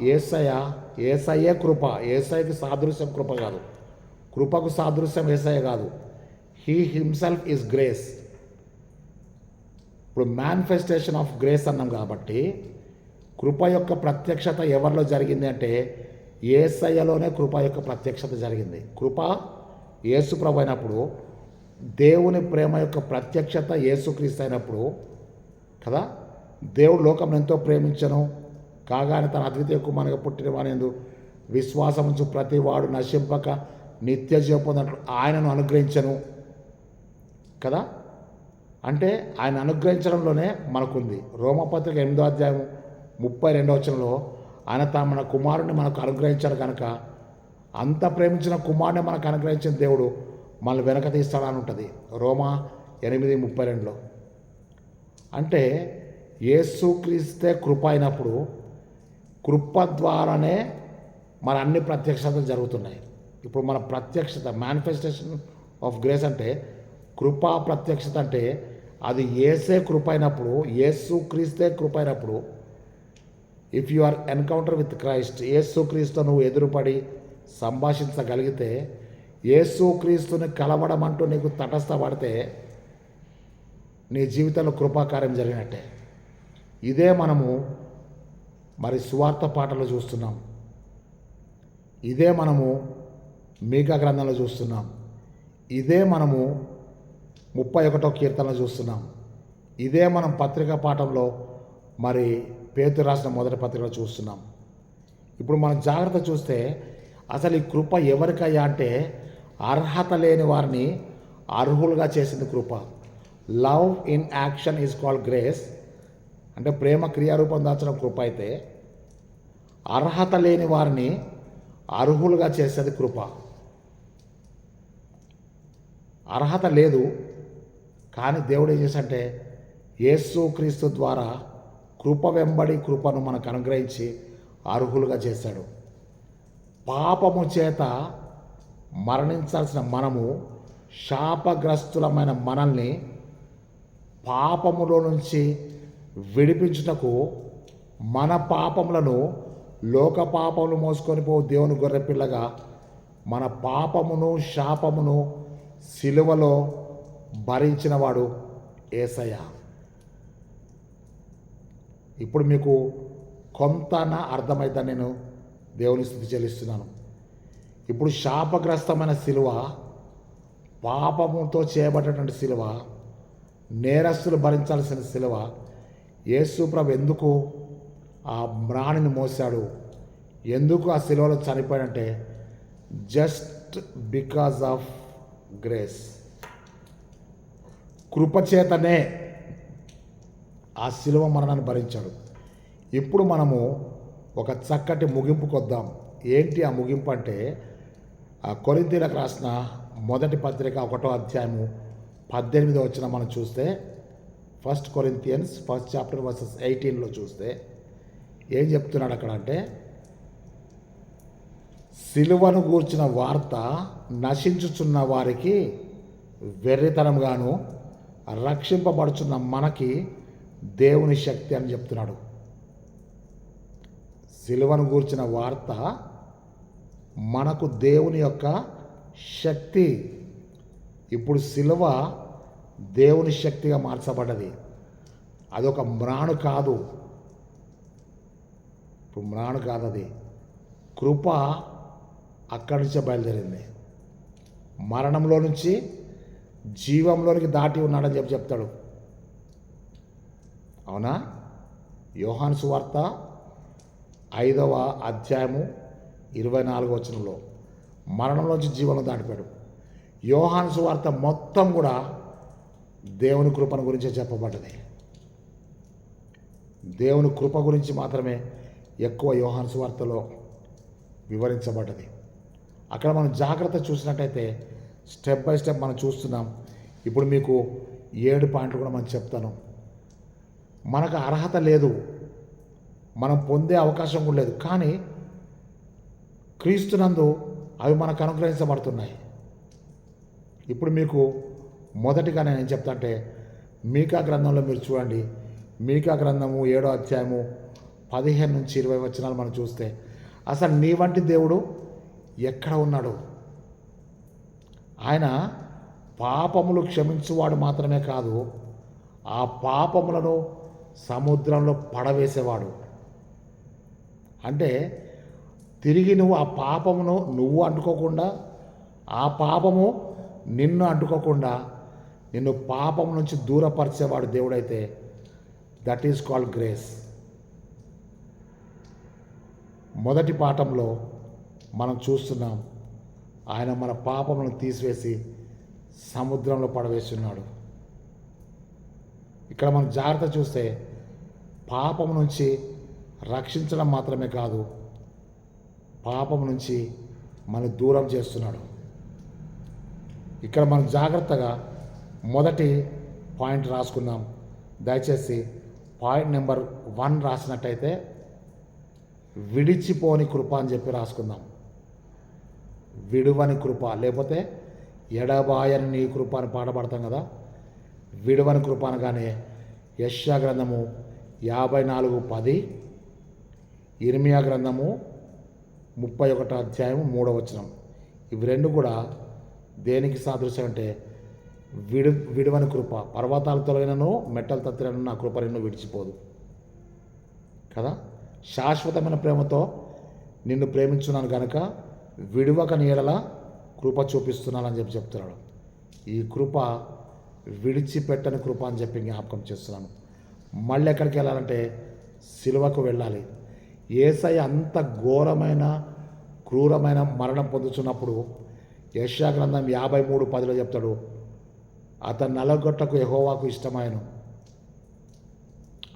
యేసయ్య, యేసయ్యే కృప. యేసయ్యకి సాదృశ్యం కృప కాదు, కృపకు సాదృశ్యం యేసయ్య కాదు. He himself is grace. ఇప్పుడు మేనిఫెస్టేషన్ ఆఫ్ గ్రేస్ అన్నాం కాబట్టి కృప యొక్క ప్రత్యక్షత ఎవరిలో జరిగింది అంటే యేసయ్యలోనే కృప యొక్క ప్రత్యక్షత జరిగింది. కృప యేసు ప్రభు అయినప్పుడు, దేవుని ప్రేమ యొక్క ప్రత్యక్షత యేసుక్రీస్తు అయినప్పుడు కదా. దేవుడు లోకం ఎంతో ప్రేమించను కాగానే తన అద్వితీయ కుమారునిగా పుట్టిన వాని విశ్వాసం ఉంచు ప్రతి వాడు నశింపక నిత్య జీవం పొందినట్లు ఆయనను అనుగ్రహించను కదా. అంటే ఆయన అనుగ్రహించడంలోనే మనకుంది. రోమపత్రిక 8వ అధ్యాయం 32వ వచనంలో ఆయన మన కుమారుని మనకు అనుగ్రహించాడు కనుక, అంత ప్రేమించిన కుమారుని మనకు అనుగ్రహించిన దేవుడు మనల్ని వెనక తీస్తాడని ఉంటుంది రోమా 8:32లో. అంటే యేసుక్రీస్తే కృప అయినప్పుడు కృప ద్వారానే మన అన్ని ప్రత్యక్షతలు జరుగుతున్నాయి. ఇప్పుడు మన ప్రత్యక్షత మేనిఫెస్టేషన్ ఆఫ్ గ్రేస్ అంటే కృపా ప్రత్యక్షత అంటే అది యేసే కృప అయినప్పుడు, యేసుక్రీస్తే కృప అయినప్పుడు, if you are encounter with Christ, యేసుక్రీస్తు నువ్వు ఎదురుపడి సంభాషించగలిగితే, యేసుక్రీస్తుని కలవడం అంటూ నీకు తటస్థపడితే నీ జీవితంలో కృపాకార్యం జరిగినట్టే. ఇదే మనము మరి సువార్త పాటలో చూస్తున్నాం, ఇదే మనము మీకా గ్రంథంలో చూస్తున్నాం, ఇదే మనము 31వ కీర్తనలో చూస్తున్నాం, ఇదే మనం పత్రికా పాఠంలో మరి పేతురు రాసిన మొదటి పత్రికలో చూస్తున్నాం. ఇప్పుడు మనం జాగ్రత్త చూస్తే అసలు ఈ కృప ఎవరికయ్యా అంటే అర్హత లేని వారిని అర్హులుగా చేసింది కృప. Love in action is called grace. అంటే ప్రేమ క్రియారూపం దాల్చడం కృప అయితే, అర్హత లేని వారిని అర్హులుగా చేసేది కృప. అర్హత లేదు కానీ దేవుడు ఏం చేశాడంటే యేసుక్రీస్తు ద్వారా కృప వెంబడి కృపను మనకు అనుగ్రహించి అర్హులుగా చేశాడు. పాపము చేత మరణించాల్సిన మనము, శాపగ్రస్తులమైన మనల్ని పాపములో నుంచి విడిపించుటకు మన పాపములను, లోక పాపములు మోసుకొని పో దేవుని గొర్రెపిల్లగా మన పాపమును శాపమును సిలువలో భరించినవాడు యేసయ్య. ఇప్పుడు మీకు కొంతనా అర్థమైందని నేను దేవుని స్తుతి చెల్లిస్తున్నాను. ఇప్పుడు శాపగ్రస్తమైన సిలువ, పాపముతో చేయబడ్డటువంటి సిలువ, నేరస్తులు భరించాల్సిన సిలువ, యేసు ప్రభు ఎందుకు ఆ మ్రాణిని మోసాడు, ఎందుకు ఆ సిలువలో చనిపోయాడంటే జస్ట్ బికాజ్ ఆఫ్ గ్రేస్. కృపచేతనే ఆ సిలువ మరణాన్ని భరించాడు. ఇప్పుడు మనము ఒక చక్కటి ముగింపుకు వద్దాం. ఏంటి ఆ ముగింపు అంటే కొరింథీయులకు రాసిన మొదటి పత్రిక 1వ అధ్యాయము 18వ వచనం మనం చూస్తే, 1 Corinthians 1st chapter verses 18లో చూస్తే ఏం చెప్తున్నాడు అక్కడ అంటే, సిలువను గూర్చిన వార్త నశించుచున్న వారికి వెర్రితనంగాను, రక్షింపబడుచున్న మనకి దేవుని శక్తి అని చెప్తున్నాడు. సిలువను గూర్చిన వార్త మనకు దేవుని యొక్క శక్తి. ఇప్పుడు సిలువ దేవుని శక్తిగా మార్చబడ్డది. అదొక మ్రాణు కాదు, ఇప్పుడు మ్రాణు కాదు, అది కృప. అక్కడి నుంచే బయలుదేరింది. మరణంలో నుంచి జీవంలోనికి దాటి ఉన్నాడని చెప్తాడు. అవునా? యోహాను సువార్త 5వ అధ్యాయము 24వ వచనంలో మరణంలోంచి జీవనం దాటిపాడు. యోహాను సువార్త మొత్తం కూడా దేవుని కృపను గురించే చెప్పబడ్డది. దేవుని కృప గురించి మాత్రమే ఎక్కువ యోహాను సువార్తలో వివరించబడ్డది. అక్కడ మనం జాగ్రత్త చూసినట్టయితే స్టెప్ బై స్టెప్ మనం చూస్తున్నాం. ఇప్పుడు మీకు 7 పాయింట్లు కూడా మనం చెప్తాను. మనకు అర్హత లేదు, మనం పొందే అవకాశం కూడా లేదు, కానీ క్రీస్తునందు అవి మనకు అనుగ్రహించబడుతున్నాయి. ఇప్పుడు మీకు మొదటిగా నేను చెప్తా అంటే మీకా గ్రంథంలో మీరు చూడండి. మీకా గ్రంథము 7వ అధ్యాయము 15 నుంచి 20 వచనాలు మనం చూస్తే అసలు నీ వంటి దేవుడు ఎక్కడ ఉన్నాడు? ఆయన పాపములు క్షమించువాడు మాత్రమే కాదు, ఆ పాపములను సముద్రంలో పడవేసేవాడు. అంటే తిరిగి నువ్వు ఆ పాపమును నువ్వు అంటుకోకుండా, ఆ పాపము నిన్ను అంటుకోకుండా నిన్ను పాపం నుంచి దూరపరిచేవాడు దేవుడైతే దట్ ఈస్ కాల్డ్ గ్రేస్. మొదటి పాఠంలో మనం చూస్తున్నాం, ఆయన మన పాపములను తీసివేసి సముద్రంలో పడవేస్తున్నాడు. ఇక్కడ మనం జాగ్రత్త చూస్తే పాపం నుంచి రక్షించడం మాత్రమే కాదు, పాపం నుంచి మనం దూరం చేస్తున్నాడు. ఇక్కడ మనం జాగ్రత్తగా మొదటి పాయింట్ రాసుకుందాం. దయచేసి పాయింట్ నెంబర్ 1 రాసినట్టయితే విడిచిపోని కృప అని చెప్పి రాసుకుందాం. విడువని కృప, లేకపోతే ఎడబాయని నీ కృప అని పాడబడతాం కదా. విడువని కృప అనగానే యెషయా గ్రంథము 54:10, ఇర్మియా గ్రంథము 31వ అధ్యాయము 3వ వచనం. ఇవి రెండు కూడా దేనికి సాదృశ్యం అంటే విడువని కృప. పర్వతాలు తొలగినను మెట్టలు తత్తినను నా కృప నిన్ను విడిచిపోదు కదా. శాశ్వతమైన ప్రేమతో నిన్ను ప్రేమించున్నాను కనుక విడువక నీడల కృప చూపిస్తున్నానని చెప్పి చెప్తున్నాడు. ఈ కృప విడిచిపెట్టని కృప అని చెప్పి జ్ఞాపకం చేస్తున్నాను. మళ్ళీ ఎక్కడికి వెళ్ళాలంటే సిలువకు వెళ్ళాలి. యేసయ్య అంత ఘోరమైన క్రూరమైన మరణం పొందుతున్నప్పుడు యెషయా గ్రంథం 53:10 చెప్తాడు, అతను నలగొట్టకు యెహోవాకు ఇష్టమాయను.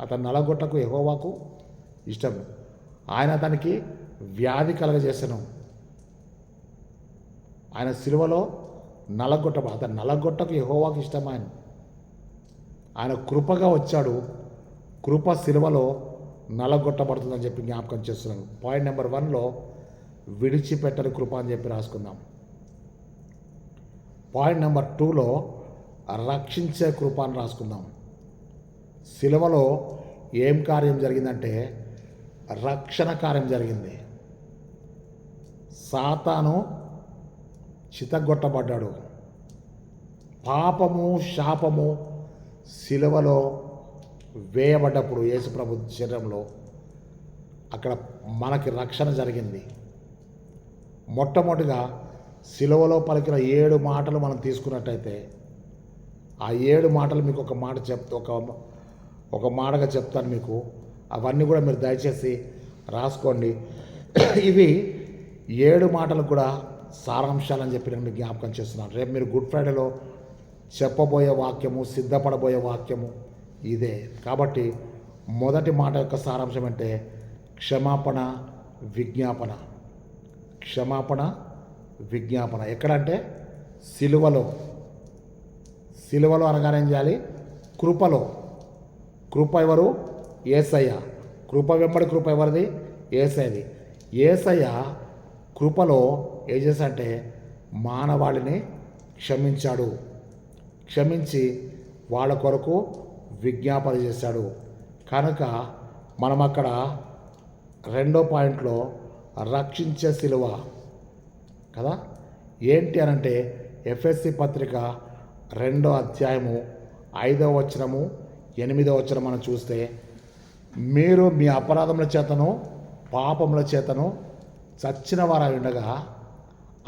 అతను నలగొట్టకు యెహోవాకు ఇష్టం. ఆయన అతనికి వ్యాధి కలగజేసెను. ఆయన సిలువలో అతను నలగొట్టకు యెహోవాకు ఇష్టమాయను. ఆయన కృపగా వచ్చాడు, కృప సిలువలో నలగొట్టబడుతుందని చెప్పి జ్ఞాపకం చేస్తున్నాను. పాయింట్ నెంబర్ 1లో విడిచిపెట్టని కృప అని చెప్పి రాసుకుందాం. పాయింట్ నెంబర్ 2లో రక్షించే కృప అని రాసుకుందాం. సిలువలో ఏం కార్యం జరిగిందంటే రక్షణ కార్యం జరిగింది. సాతాను చితగొట్టబడ్డాడు. పాపము శాపము సిలువలో వేయబడ్డప్పుడు యేసుప్రభు శరీరంలో అక్కడ మనకి రక్షణ జరిగింది. మొట్టమొదటిగా సిలువలో పలికిన 7 మాటలు మనం తీసుకున్నట్టయితే ఆ 7 మాటలు మీకు ఒక మాటగా చెప్తాను మీకు. అవన్నీ కూడా మీరు దయచేసి రాసుకోండి. ఇవి 7 మాటలు కూడా సారాంశాలని చెప్పి నేను మీకు జ్ఞాపకం చేస్తున్నాను. రేపు మీరు గుడ్ ఫ్రైడేలో చెప్పబోయే వాక్యము, సిద్ధపడబోయే వాక్యము ఇదే. కాబట్టి మొదటి మాట యొక్క సారాంశం అంటే క్షమాపణ విజ్ఞాపన. క్షమాపణ విజ్ఞాపన ఎక్కడంటే సిలువలో. సిలువలో అనగానే ఏం చేయాలి? కృపలో. కృప ఎవరు? యేసయ్య. కృప వెంబడి కృప ఎవరిది? యేసయ్యది. యేసయ్య కృపలో ఏం చేశాడంటే మానవాళిని క్షమించాడు. క్షమించి వాళ్ళ కొరకు విజ్ఞాపన చేశాడు. కనుక మనం అక్కడ 2వ పాయింట్లో రక్షించే సిలువ కదా. ఏంటి అనంటే ఎఫ్ఎస్సి పత్రిక 2వ అధ్యాయము 5వ వచనము 8వ వచనం మనం చూస్తే, మీరు మీ అపరాధముల చేతను పాపముల చేతను చచ్చిన వారై ఉండగా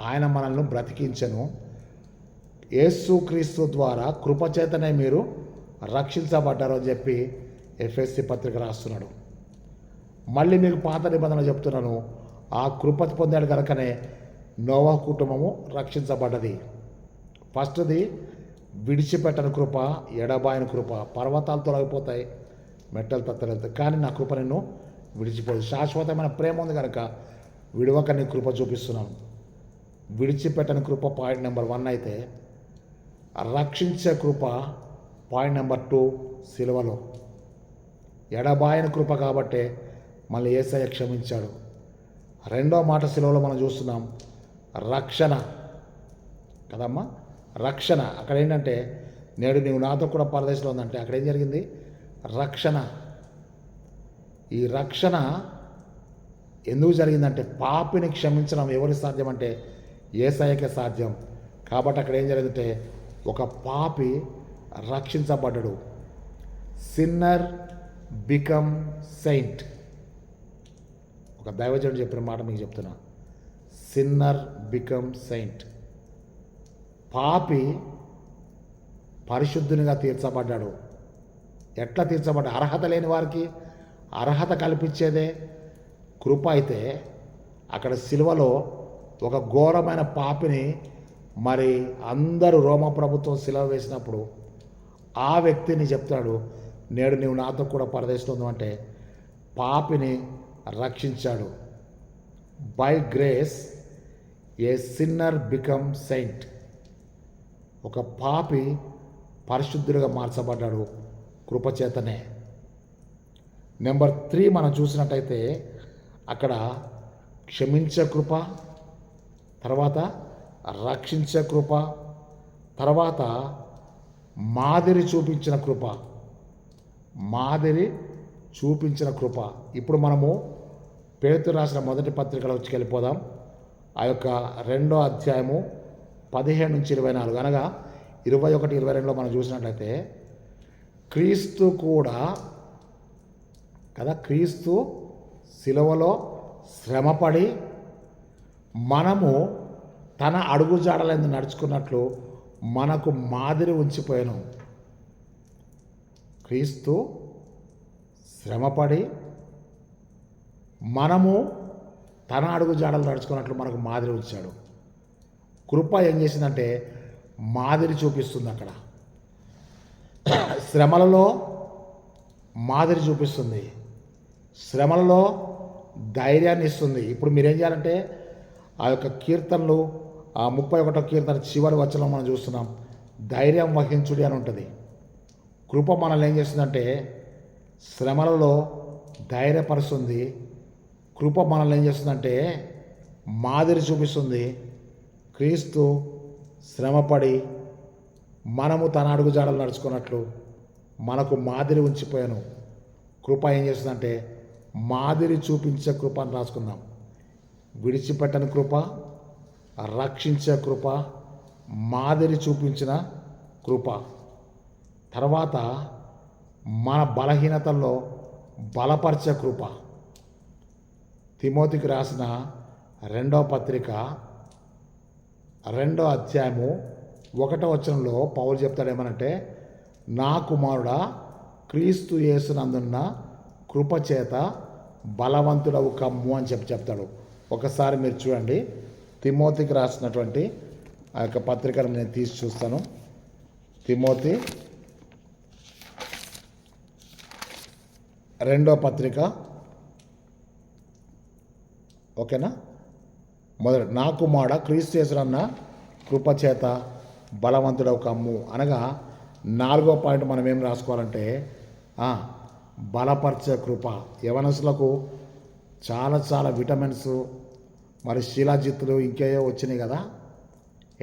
ఆయన మనల్ని బ్రతికించెను. యేసుక్రీస్తు ద్వారా కృపచేతనే మీరు రక్షించబడ్డారు అని చెప్పి ఎఫ్ఎస్సి పత్రిక రాస్తున్నాడు. మళ్ళీ మీకు పాత నిబంధన చెప్తున్నాను. ఆ కృప పొందాడు కనుకనే నోవహు కుటుంబము రక్షించబడ్డది. ఫస్ట్ది విడిచిపెట్టని కృప, ఎడబాయని కృప. పర్వతాలు తొలగిపోతాయి, మెట్టలు తత్తలు వెళ్తాయి, కానీ నా కృప నిన్ను విడిచిపోదు. శాశ్వతమైన ప్రేమ ఉంది కనుక విడవక నీ కృప చూపిస్తున్నాను. విడిచిపెట్టని కృప పాయింట్ నెంబర్ 1 అయితే, రక్షించే కృప పాయింట్ నెంబర్ 2 సిలువలో. ఎడబాయని కృప కాబట్టే మళ్ళీ యేసయ్య క్షమించాడు. రెండో మాట సిలువలో మనం చూస్తున్నాం, రక్షణ కదమ్మా. రక్షణ అక్కడ ఏంటంటే, నేడు నీవు నాతో కూడా పరదేశంలో ఉందంటే అక్కడ ఏం జరిగింది? రక్షణ. ఈ రక్షణ ఎందుకు జరిగిందంటే, పాపిని క్షమించడం ఎవరికి సాధ్యం అంటే యేసయ్యకే సాధ్యం. కాబట్టి అక్కడ ఏం జరిగిందంటే, ఒక పాపి రక్షించబడ్డాడు. Sinner become Saint. ఒక దైవజనుడు చెప్పిన మాట మీకు చెప్తున్నా, సిన్నర్ బికమ్ సెయింట్. పాపి పరిశుద్ధునిగా తీర్చబడ్డాడు. ఎట్లా తీర్చబడ్డా? అర్హత లేని వారికి అర్హత కల్పించేదే కృప. అయితే అక్కడ సిలువలో ఒక ఘోరమైన పాపిని మరి అందరూ రోమ ప్రభుత్వం సిలువ వేసినప్పుడు ఆ వ్యక్తిని చెప్తాడు, నేడు నీవు నాతో కూడా పరదేశంలో ఉందంటే పాపిని రక్షించాడు. By grace A sinner become Saint. ఒక పాపి పరిశుద్ధుడిగా మార్చబడ్డాడు కృపచేతనే. నెంబర్ 3 మనం చూసినట్టయితే అక్కడ క్షమించే కృప, తర్వాత రక్షించే కృప, తర్వాత మాదిరి చూపించిన కృప. మాదిరి చూపించిన కృప. ఇప్పుడు మనము పేతురు రాసిన మొదటి పత్రికలో వచ్చి వెళ్ళిపోదాం. ఆ యొక్క 2వ అధ్యాయము 15 నుంచి 24, అనగా 21, 22లో మనం చూసినట్లయితే, క్రీస్తు కూడా కదా, క్రీస్తు సిలువలో శ్రమపడి మనము తన అడుగుజాడలందు నడుచుకున్నట్లు మనకు మాదిరి ఉంచిపోయాను. క్రీస్తు శ్రమపడి మనము తన అడుగుజాడలు నడుచుకున్నట్లు మనకు మాదిరి ఉంచాడు. కృప ఏం చేసిందంటే మాదిరి చూపిస్తుంది. అక్కడ శ్రమలలో మాదిరి చూపిస్తుంది, శ్రమలలో ధైర్యాన్ని ఇస్తుంది. ఇప్పుడు మీరేం చేయాలంటే ఆ యొక్క కీర్తనలు, ఆ 31వ కీర్తన చివరి వచనం మనం చూస్తున్నాం, ధైర్యం వహించుడి అని ఉంటుంది. కృప మనల్ని ఏం చేస్తుందంటే శ్రమలలో ధైర్యపరుస్తుంది. కృప మనల్ని ఏం చేస్తుందంటే మాదిరి చూపిస్తుంది. క్రీస్తు శ్రమపడి మనము తన అడుగుజాడలు నడుచుకున్నట్లు మనకు మాదిరి ఉంచిపోయాను. కృప ఏం చేస్తుందంటే మాదిరి చూపించే కృప అని రాసుకుందాం. విడిచిపెట్టని కృప, రక్షించే కృప, మాదిరి చూపించిన కృప. తర్వాత మన బలహీనతల్లో బలపరిచే కృప. తిమోతికి రాసిన 2వ పత్రిక 2వ అధ్యాయము 1వ వచనంలో పౌలు చెప్తాడేమనంటే, నా కుమారుడా, క్రీస్తు యేసునందున్న కృపచేత బలవంతుడవు కమ్ము అని చెప్తాడు. ఒకసారి మీరు చూడండి, తిమోతికి రాసినటువంటి ఆ యొక్క పత్రికను నేను తీసి చూస్తాను. తిమోతి 2వ పత్రిక, ఓకేనా, మొదటి, నా కుమారుడా, క్రీస్తు యేసునందున్న కృపచేత బలవంతుడవు కమ్ము అనగా 4వ పాయింట్ మనం ఏం రాసుకోవాలంటే బలపరిచే కృప. యవనస్తులకు చాలా చాలా విటమిన్స్ మరి శిలాజిత్తులు ఇంకేయో వచ్చినాయి కదా.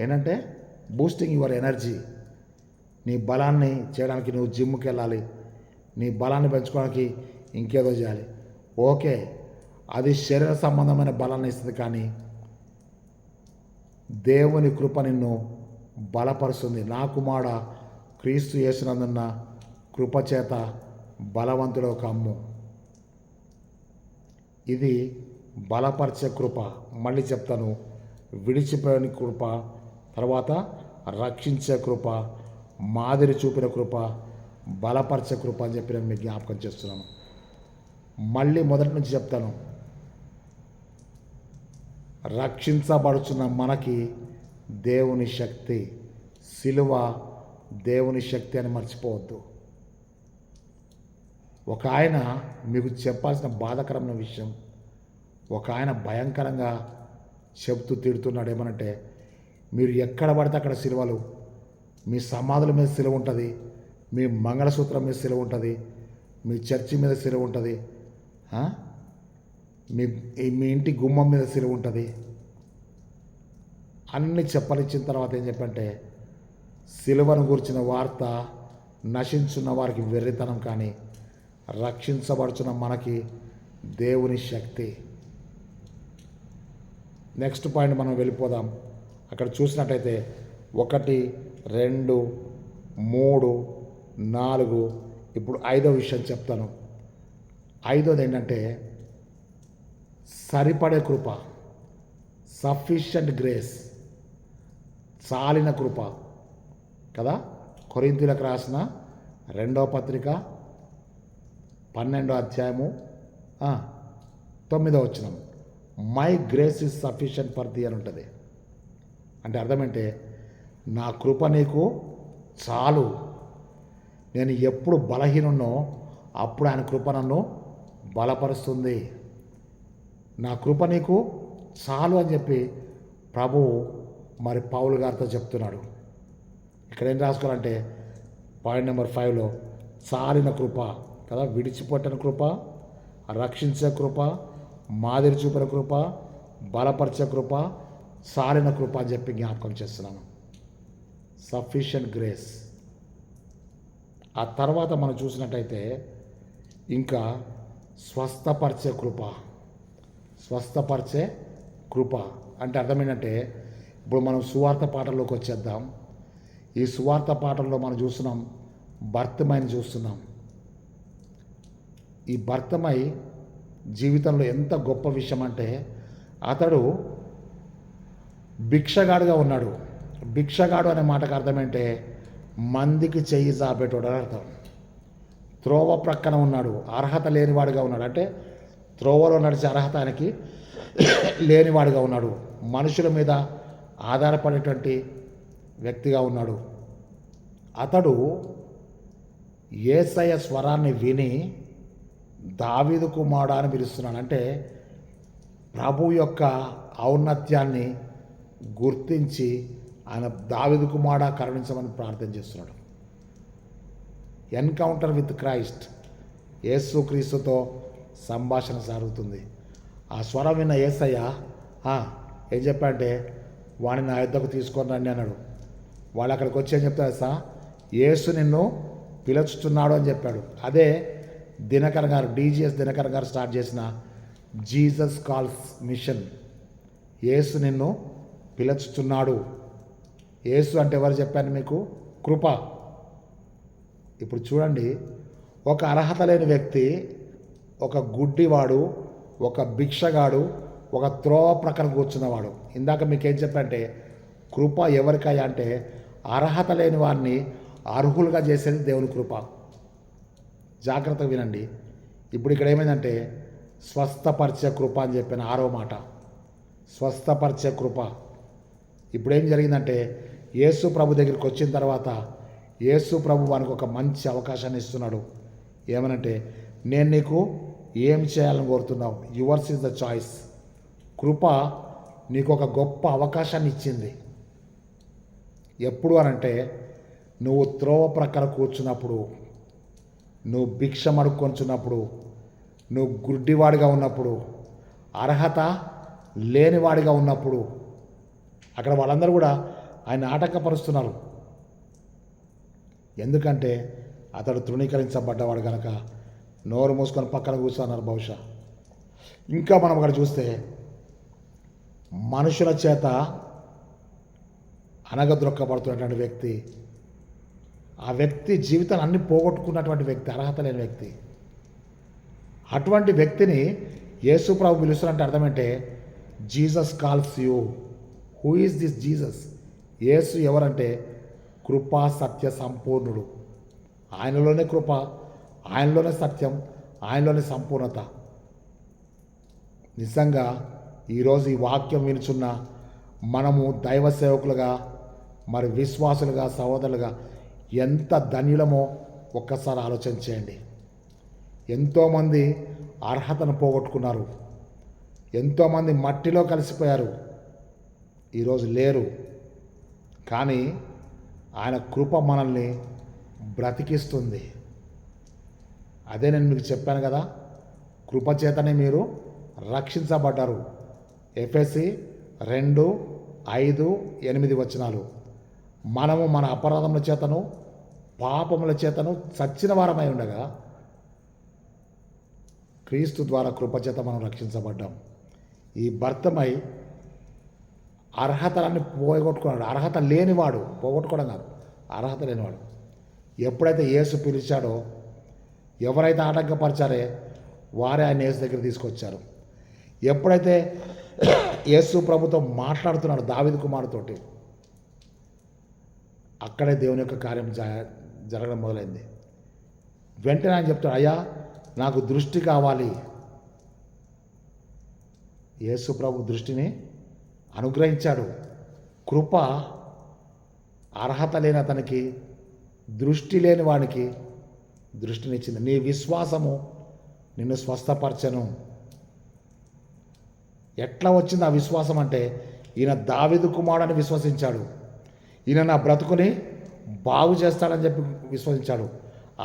ఏంటంటే బూస్టింగ్ యువర్ ఎనర్జీ. నీ బలాన్ని చేయడానికి నువ్వు జిమ్కి వెళ్ళాలి, నీ బలాన్ని పెంచుకోవడానికి ఇంకేదో చేయాలి. ఓకే, అది శరీర సంబంధమైన బలాన్ని ఇస్తుంది, కానీ దేవుని కృప నిన్ను బలపరుస్తుంది. నా కుమారుడా, క్రీస్తు యేసునందున్న కృపచేత బలవంతుడు కమ్ము. ఇది బలపరిచే కృప. మళ్ళీ చెప్తాను, విడిచిపోయిన కృప, తర్వాత రక్షించే కృప, మాదిరి చూపిన కృప, బలపరిచే కృప అని చెప్పి నేను మీకు జ్ఞాపకం చేస్తున్నాను. మళ్ళీ మొదటి నుంచి చెప్తాను, రక్షించబడుచున్న మనకి దేవుని శక్తి, సిలువ దేవుని శక్తి అని మర్చిపోవద్దు. ఒక ఆయన మీకు చెప్పాల్సిన బాధాకరమైన విషయం, ఒక ఆయన భయంకరంగా చెబుతూ తిడుతున్నాడు. ఏమనంటే, మీరు ఎక్కడ పడితే అక్కడ సిలువలు, మీ సమాధుల మీద సిలువ ఉంటుంది, మీ మంగళసూత్రం మీద సిలువ ఉంటుంది, మీ చర్చి మీద సిలువ ఉంటుంది, మీ మీ ఇంటి గుమ్మం మీద సిలువ ఉంటుంది. అన్నీ చెప్పనిచ్చిన తర్వాత ఏం చెప్పంటే, సిలువను గురించిన వార్త నశించున్న వారికి వెర్రితనం, కానీ రక్షించబడుచున్న మనకి దేవుని శక్తి. నెక్స్ట్ పాయింట్ మనం వెళ్ళిపోదాం. అక్కడ చూసినట్టయితే 1, 2, 3, 4, ఇప్పుడు 5వ విషయం చెప్తాను. 5వది ఏంటంటే సరిపడే కృప, సఫిషియంట్ గ్రేస్, చాలిన కృప కదా. కొరింథీయులకు రాసిన 2వ పత్రిక 12వ అధ్యాయము 9వ వచనం, my grace is sufficient for the అని ఉంటుంది. అంటే అర్థమంటే, నా కృప నీకు చాలు. నేను ఎప్పుడు బలహీనున్నో అప్పుడు ఆయన కృప నన్ను బలపరుస్తుంది. నా కృప నీకు చాలు అని చెప్పి ప్రభువు మరి పౌలు గారితో చెప్తున్నాడు. ఇక్కడ ఏం రాసుకోవాలంటే పాయింట్ నెంబర్ 5లో చాలిన కృప కదా, విడిచిపెట్టిన కృప, రక్షించే కృప, మాదిరి చూపిన కృప, బలపరిచే కృప, చాలిన కృప అని చెప్పి జ్ఞాపకం చేస్తున్నాను. Sufficient grace. ఆ తర్వాత మనం చూసినట్టయితే ఇంకా స్వస్థపరిచే కృప. స్వస్థపరిచే కృప అంటే అర్థం ఏంటంటే, ఇప్పుడు మనం సువార్త పాటల్లోకి వచ్చేద్దాం. ఈ సువార్త పాటల్లో మనం చూస్తున్నాం, భర్తమైని చూస్తున్నాం. ఈ భర్తమై జీవితంలో ఎంత గొప్ప విషయం అంటే, అతడు భిక్షగాడుగా ఉన్నాడు. భిక్షగాడు అనే మాటకు అర్థమేంటే మందికి చెయ్యి జాపేటోడు అని అర్థం. త్రోవ ప్రక్కన ఉన్నాడు, అర్హత లేనివాడుగా ఉన్నాడు. అంటే త్రోవలో నడిచే అర్హత ఆయనకి లేనివాడుగా ఉన్నాడు. మనుషుల మీద ఆధారపడేటువంటి వ్యక్తిగా ఉన్నాడు. అతడు యేసయ్య స్వరాన్ని విని దావీదు కుమారుడు అని పిలుస్తున్నాడు. అంటే ప్రభు యొక్క ఔన్నత్యాన్ని గుర్తించి ఆయన దావీదు కుమారుడా కరుణించమని ప్రార్థన చేస్తున్నాడు. ఎన్కౌంటర్ విత్ క్రైస్ట్, యేసు క్రీస్తుతో సంభాషణ సాగుతుంది. ఆ స్వరం విన్న యేసయ్య ఏం చెప్పాడంటే, వాడిని నా యుద్ధకు తీసుకొని రండి అన్నాడు. వాళ్ళు అక్కడికి వచ్చి ఏం చెప్తారు సార్, యేసు నిన్ను పిలుచుతున్నాడు అని చెప్పాడు. అదే దినకర్ గారు, డిజిఎస్ దినకర్ గారు స్టార్ట్ చేసిన జీసస్ కాల్స్ మిషన్. యేసు నిన్ను పిలుచుతున్నాడు. యేసు అంటే ఎవరు చెప్పాను మీకు? కృప. ఇప్పుడు చూడండి, ఒక అర్హత లేని వ్యక్తి, ఒక గుడ్డివాడు, ఒక భిక్షగాడు, ఒక త్రోవ ప్రక్కన కూర్చున్నవాడు. ఇందాక మీకేం చెప్పంటే, కృప ఎవరికయ్యా అంటే అర్హత లేని వారిని అర్హులుగా చేసేది దేవుని కృప. జాగ్రత్తగా వినండి. ఇప్పుడు ఇక్కడ ఏమైందంటే స్వస్థపరిచే కృప అని చెప్పిన 6వ మాట, స్వస్థపరిచే కృప. ఇప్పుడు ఏం జరిగిందంటే, యేసు ప్రభు దగ్గరికి వచ్చిన తర్వాత యేసు ప్రభు వానికి ఒక మంచి అవకాశాన్ని ఇస్తున్నాడు. ఏమనంటే, నేను నీకు ఏం చేయాలని కోరుతున్నావు, యువర్స్ ఇస్ ద చాయిస్. కృప నీకు ఒక గొప్ప అవకాశాన్ని ఇచ్చింది. ఎప్పుడు అనంటే, నువ్వు త్రోవ ప్రక్కన కూర్చున్నప్పుడు, నువ్వు భిక్ష మడుక్కొంచున్నప్పుడు, నువ్వు గుడ్డివాడిగా ఉన్నప్పుడు, అర్హత లేనివాడిగా ఉన్నప్పుడు, అక్కడ వాళ్ళందరూ కూడా ఆయన ఆటంకపరుస్తున్నారు. ఎందుకంటే అతడు తృణీకరించబడ్డవాడు కనుక నోరు మూసుకొని పక్కన కూర్చున్నారు బహుశా. ఇంకా మనం అక్కడ చూస్తే మనుషుల చేత అనగద్రొక్కబడుతున్నటువంటి వ్యక్తి, ఆ వ్యక్తి జీవితాన్ని అన్ని పోగొట్టుకున్నటువంటి వ్యక్తి, అర్హత లేని వ్యక్తి. అటువంటి వ్యక్తిని యేసు ప్రభు పిలుస్తున్నట్టు అర్థమంటే, Jesus calls you. Who is this Jesus? Yesu ఎవరంటే కృపా సత్య సంపూర్ణుడు. ఆయనలోనే కృప, ఆయనలోనే సత్యం, ఆయనలోనే సంపూర్ణత. నిజంగా ఈరోజు ఈ వాక్యం వినుచున్న మనము దైవ సేవకులుగా, మరి విశ్వాసులుగా, సహోదరులుగా ఎంత ధన్యులమో ఒక్కసారి ఆలోచన చేయండి. ఎంతోమంది అర్హతను పోగొట్టుకున్నారు, ఎంతోమంది మట్టిలో కలిసిపోయారు, ఈరోజు లేరు. కానీ ఆయన కృప మనల్ని బ్రతికిస్తుంది. అదే నేను మీకు చెప్పాను కదా, కృప చేతనే మీరు రక్షించబడ్డారు. ఎఫెసీ 2:5-8 మనము మన అపరాధముల చేతను పాపముల చేతను చచ్చిన వారమై ఉండగా క్రీస్తు ద్వారా కృపచేత మనం రక్షించబడ్డాం. ఈ భర్తమై అర్హతలన్నీ పోగొట్టుకున్నాడు. అర్హత లేనివాడు, పోగొట్టుకోవడం కాదు, అర్హత లేనివాడు ఎప్పుడైతే యేసు పిలిచాడో, ఎవరైతే ఆటంకపరిచారే వారే ఆయన యేసు దగ్గర తీసుకొచ్చారు. ఎప్పుడైతే యేసు ప్రభుతో మాట్లాడుతున్నాడు దావీదు కుమారుతోటి, అక్కడే దేవుని యొక్క కార్యం జరగడం మొదలైంది. వెంటనే ఆయన చెప్తాడు, అయ్యా నాకు దృష్టి కావాలి. యేసు ప్రభు దృష్టిని అనుగ్రహించాడు. కృప అర్హత లేని అతనికి, దృష్టి లేని వాడికి దృష్టినిచ్చింది. నీ విశ్వాసము నిన్ను స్వస్థపరచను. ఎట్లా వచ్చింది ఆ విశ్వాసం అంటే, ఈయన దావీదు కుమారుడని విశ్వసించాడు. ఈయన నా బ్రతుకుని బాగు చేస్తాడని చెప్పి విశ్వసించాడు.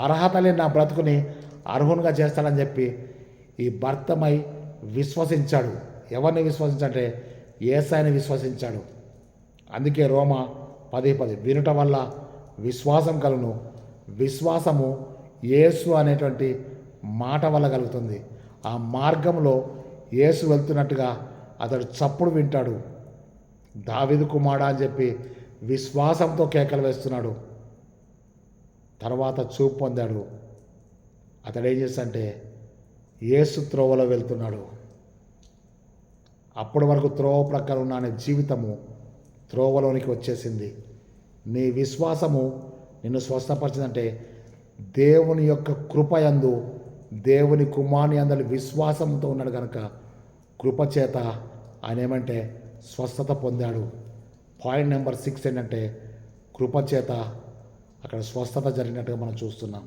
అర్హత లేని నా బ్రతుకుని అర్హునిగా చేస్తాడని చెప్పి ఈ భర్తమై విశ్వసించాడు. ఎవరిని విశ్వసించాడంటే యేసయ్యని విశ్వసించాడు. అందుకే రోమా 10:10 వినుట వల్ల విశ్వాసం కలుగును, విశ్వాసము యేసు అనేటువంటి మాట వల్ల కలుగుతుంది. ఆ మార్గంలో యేసు వెళ్తున్నట్టుగా అతడు చప్పుడు వింటాడు. దావీదు కుమారుడా అని చెప్పి విశ్వాసంతో కేకలు వేస్తున్నాడు. తర్వాత చూపు పొందాడు. అతడు ఏం చేస్తాడంటే యేసు త్రోవలో వెళ్తున్నాడు. అప్పటి వరకు త్రోవ ప్రకారం ఉన్న అనే జీవితము త్రోవలోనికి వచ్చేసింది. నీ విశ్వాసము నిన్ను స్వస్థపరిచిందంటే దేవుని యొక్క కృపయందు, దేవుని కుమారుని అందరి విశ్వాసంతో ఉన్నాడు కనుక కృపచేత ఆయన ఏమంటే స్వస్థత పొందాడు. పాయింట్ నెంబర్ 6 ఏంటంటే కృపచేత అక్కడ స్వస్థత జరిగినట్టుగా మనం చూస్తున్నాం.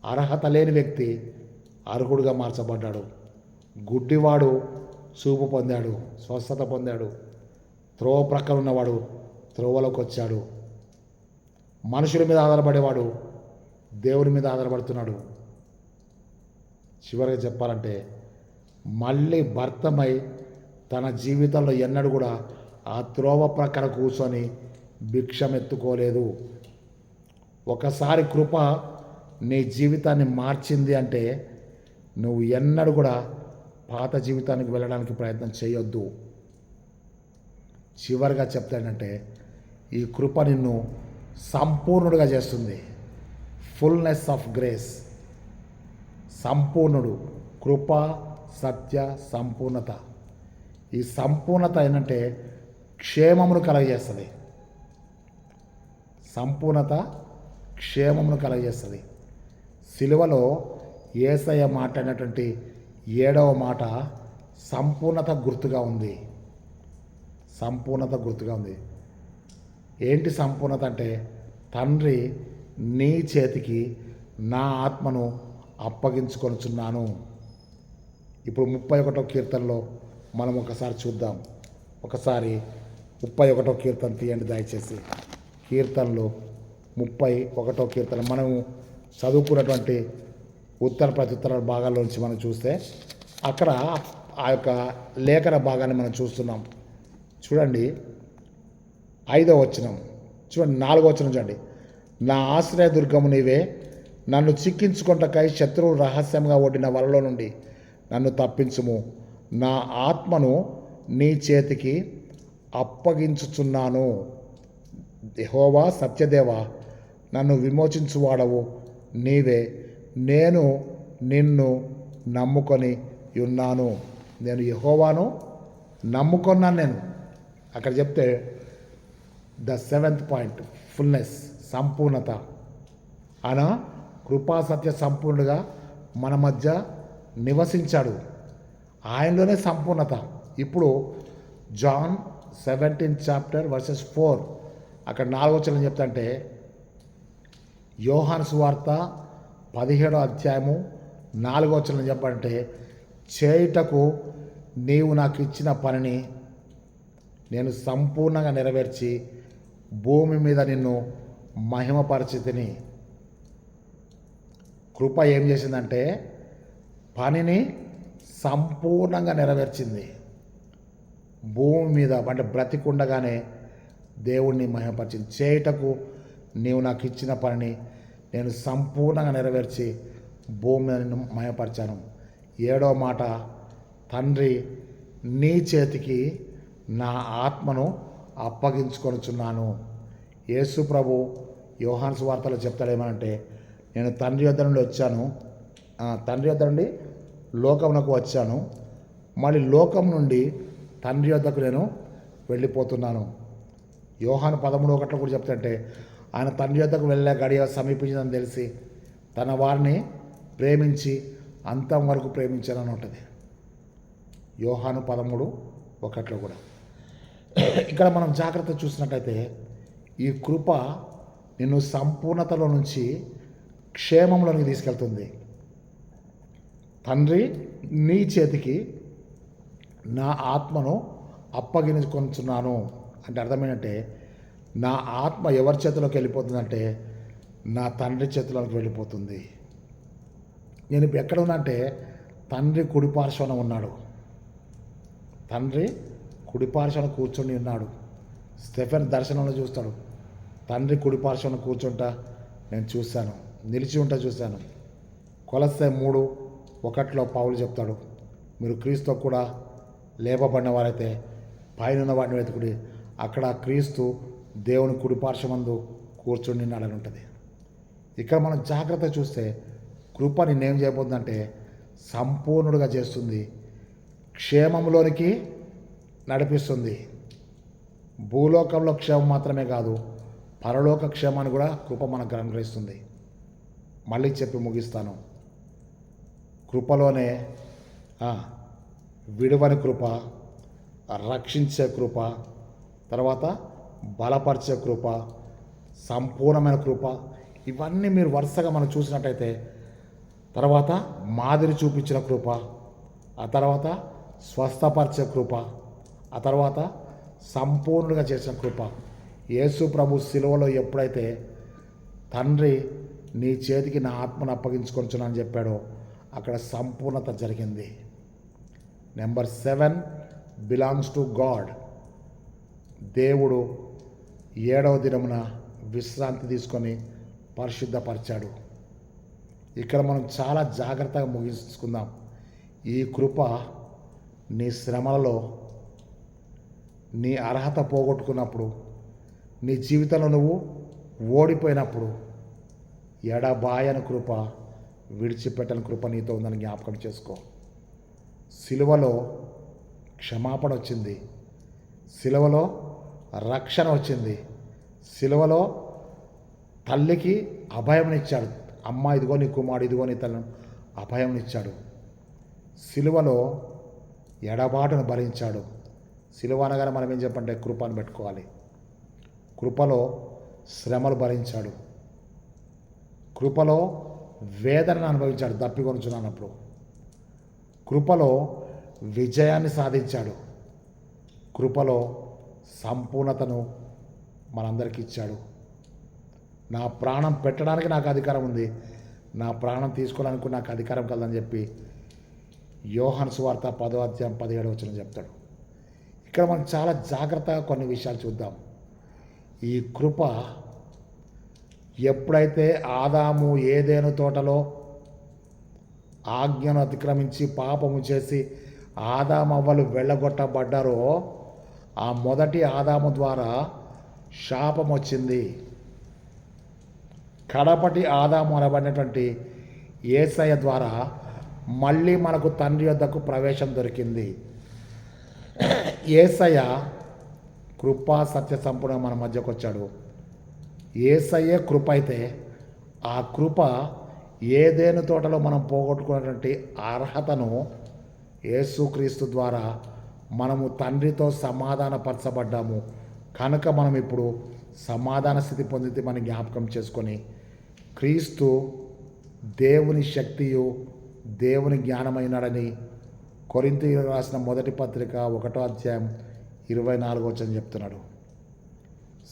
అర్హత లేని వ్యక్తి అర్హుడుగా మార్చబడ్డాడు. గుడ్డివాడు చూపు పొందాడు, స్వస్థత పొందాడు. త్రోవ ప్రక్కన ఉన్నవాడు త్రోవలోకి వచ్చాడు. మనుషుల మీద ఆధారపడేవాడు దేవుని మీద ఆధారపడుతున్నాడు. చివరిగా చెప్పాలంటే మళ్ళీ భర్తమై తన జీవితంలో ఎన్నడూ కూడా ఆ త్రోవ ప్రక్కన కూర్చొని భిక్షమెత్తుకోలేదు. ఒకసారి కృప నీ జీవితాన్ని మార్చింది అంటే నువ్వు ఎన్నడూ కూడా పాత జీవితానికి వెళ్ళడానికి ప్రయత్నం చేయొద్దు. చివరిగా చెప్తాడంటే ఈ కృప నిన్ను సంపూర్ణుడిగా చేస్తుంది. ఫుల్నెస్ ఆఫ్ గ్రేస్, సంపూర్ణుడు. కృప, సత్య, సంపూర్ణత. ఈ సంపూర్ణత ఏంటంటే క్షేమమును కలగజేస్తుంది. సంపూర్ణత క్షేమమును కలగజేస్తుంది. సిలువలో యేసయ్య మాట్లాడినటువంటి 7వ మాట సంపూర్ణత గుర్తుగా ఉంది. సంపూర్ణత గుర్తుగా ఉంది. ఏంటి సంపూర్ణత అంటే, తండ్రి నీ చేతికి నా ఆత్మను అప్పగించుకొనుచున్నాను. ఇప్పుడు 31వ కీర్తనలో మనం ఒకసారి చూద్దాం. ఒకసారి 31వ కీర్తన తీయండి దయచేసి. కీర్తనలో 31వ కీర్తన మనము చదువుకున్నటువంటి ఉత్తర ప్రత్యుత్తర భాగాల్లోంచి మనం చూస్తే అక్కడ ఆ యొక్క లేఖన భాగాన్ని మనం చూస్తున్నాం. చూడండి 5వ వచనం, చూడండి 4వ వచనం చూడండి. నా ఆశ్రయదుర్గము నీవే, నన్ను చిక్కించుకొంటకై శత్రువు రహస్యంగా ఒడ్డిన వలలో నుండి నన్ను తప్పించుము. నా ఆత్మను నీ చేతికి అప్పగించుచున్నాను. యెహోవా సత్యదేవా, నన్ను విమోచించువాడవు నీవే. నేను నిన్ను నమ్ముకొని ఉన్నాను. నేను యెహోవాను నమ్ముకున్నాను. నేను అక్కడ చెప్తే ద 7th పాయింట్ ఫుల్నెస్, సంపూర్ణత. ఆయన కృపా సత్య సంపూర్ణుడుగా మన మధ్య నివసించాడు. ఆయనలోనే సంపూర్ణత. ఇప్పుడు జాన్ 17:4 అక్కడ 4వ వచనం చెప్తాంటే, యోహాను సువార్త 17వ అధ్యాయము 4వ వచనం చెప్పంటే, చేయుటకు నీవు నాకు ఇచ్చిన పనిని నేను సంపూర్ణంగా నెరవేర్చి భూమి మీద నిన్ను మహిమపరిచితిని. కృప ఏం చేసిందంటే పనిని సంపూర్ణంగా నెరవేర్చింది. భూమి మీద అంటే బ్రతికుండగానే దేవుణ్ణి మహిమపరిచింది. చేయుటకు నీవు నాకు ఇచ్చిన పనిని నేను సంపూర్ణంగా నెరవేర్చి భూమి మీద నిన్ను మహిమపరిచాను. 7వ మాట, తండ్రి నీ చేతికి నా ఆత్మను అప్పగించుకొనుచున్నాను. యేసు ప్రభు యోహాను సువార్తలో చెప్తాడేమనంటే, నేను తండ్రి యొద్ద నుండి వచ్చాను, తండ్రి యొద్ద నుండి లోకమునకు వచ్చాను, మళ్ళీ లోకం నుండి తండ్రి యొద్దకు నేను వెళ్ళిపోతున్నాను. యోహాను 13:1 కూడా చెప్తుంటే, ఆయన తండ్రి యొద్దకు వెళ్ళే గడియ సమీపించిందని తెలిసి తన వారిని ప్రేమించి అంతం వరకు ప్రేమించాలని ఉంటుంది. యోహాను 13:1 కూడా. ఇక్కడ మనం జాగ్రత్త చూసినట్టయితే ఈ కృప నిన్ను సంపూర్ణతలో నుంచి క్షేమంలోనికి తీసుకెళ్తుంది. తండ్రి నీ చేతికి నా ఆత్మను అప్పగించుకొనుచున్నాను అంటే అర్థమైనట్టే, నా ఆత్మ ఎవరి చేతిలోకి వెళ్ళిపోతుందంటే నా తండ్రి చేతిలోకి వెళ్ళిపోతుంది. నేను ఇప్పుడు ఎక్కడ ఉన్నా అంటే తండ్రి కుడిపార్శ్వన ఉన్నాడు. తండ్రి కుడిపార్శ్వన కూర్చొని ఉన్నాడు. స్టెఫెన్ దర్శనంలో చూస్తాడు, తండ్రి కుడిపార్శ్వన కూర్చుంటా నేను చూశాను, నిలిచి ఉంటా చూశాను. కొలస్సే 3:1 పౌలు చెప్తాడు, మీరు క్రీస్తు కూడా లేపబడిన వారైతే పైన వాడిని వెతుకుడి, అక్కడ క్రీస్తు దేవుని కుడిపార్శ్వమందు కూర్చుని ఉన్నాడని ఉంటుంది. ఇక్కడ మనం జాగ్రత్త చూస్తే కృప నిన్నేం చేయబోతుందంటే సంపూర్ణుడిగా చేస్తుంది, క్షేమంలోనికి నడిపిస్తుంది. భూలోకంలో క్షేమం మాత్రమే కాదు, పరలోక క్షేమాన్ని కూడా కృప మనకు అనుగ్రహిస్తుంది. మళ్ళీ చెప్పి ముగిస్తాను. కృపలోనే విడువని కృప, రక్షించే కృప, తర్వాత బలపరిచే కృప, సంపూర్ణమైన కృప, ఇవన్నీ మీరు వరుసగా మనం చూసినట్టయితే, తర్వాత మాదిరి చూపించిన కృప, ఆ తర్వాత స్వస్థపరిచే కృప, ఆ తర్వాత సంపూర్ణంగా చేసిన కృప. యేసు ప్రభు శిలువలో ఎప్పుడైతే తండ్రి నీ చేతికి నా ఆత్మను అప్పగించుకొనుచున్నానని చెప్పాడో అక్కడ సంపూర్ణత జరిగింది. Number 7 belongs to God. దేవుడు 7వ దినమున విశ్రాంతి తీసుకొని పరిశుద్ధపరిచాడు. ఇక్కడ మనం చాలా జాగ్రత్తగా ముగించుకుందాం. ఈ కృప నీ శ్రమలలో, నీ అర్హత పోగొట్టుకున్నప్పుడు, నీ జీవితంలో నువ్వు ఓడిపోయినప్పుడు ఎడబాయని కృప, విడిచిపెట్టని కృప నీతో ఉందని జ్ఞాపకం చేసుకో. సిలువలో క్షమాపణ వచ్చింది, సిలువలో రక్షణ వచ్చింది, సిలువలో తల్లికి అభయంనిచ్చాడు. అమ్మ ఇదిగో నీ కుమారుడు, ఇదిగో నీ తల్లి అభయంనిచ్చాడు. సిలువలో ఎడబాటును భరించాడు. సిలువ అనగానే మనం ఏం చెప్పంటే కృపను పెట్టుకోవాలి. కృపలో శ్రమలు భరించాడు, కృపలో వేదనను అనుభవించాడు దప్పికొనుచున్నప్పుడు, కృపలో విజయాన్ని సాధించాడు, కృపలో సంపూర్ణతను మనందరికీ ఇచ్చాడు. నా ప్రాణం పెట్టడానికి నాకు అధికారం ఉంది, నా ప్రాణం తీసుకోవడానికి నాకు అధికారం కలదని చెప్పి యోహాను సువార్త 10:17 చెప్తాడు. ఇక్కడ మనం చాలా జాగ్రత్తగా కొన్ని విషయాలు చూద్దాం. ఈ కృప ఎప్పుడైతే ఆదాము ఏదెను తోటలో ఆజ్ఞను అతిక్రమించి పాపము చేసి ఆదామవ్వలు వెళ్ళగొట్టబడ్డారో ఆ మొదటి ఆదాము ద్వారా శాపం వచ్చింది. కడపటి ఆదాము అనబడినటువంటి యేసయ్య ద్వారా మళ్ళీ మనకు తండ్రి యొద్దకు ప్రవేశం దొరికింది. యేసయ్య కృపా సత్య సంపూర్ణ మన మధ్యకు వచ్చాడు. యేసయ్యే కృప అయితే ఆ కృప ఏదేను తోటలో మనం పోగొట్టుకున్నటువంటి అర్హతను యేసుక్రీస్తు ద్వారా మనము తండ్రితో సమాధానపరచబడ్డాము కనుక మనం ఇప్పుడు సమాధాన స్థితి పొందితే మనం జ్ఞాపకం చేసుకొని క్రీస్తు దేవుని శక్తియు దేవుని జ్ఞానమైనాడని కొరింథీయులకు రాసిన మొదటి పత్రిక 1వ అధ్యాయం 24వ వచనం చెప్తున్నాడు.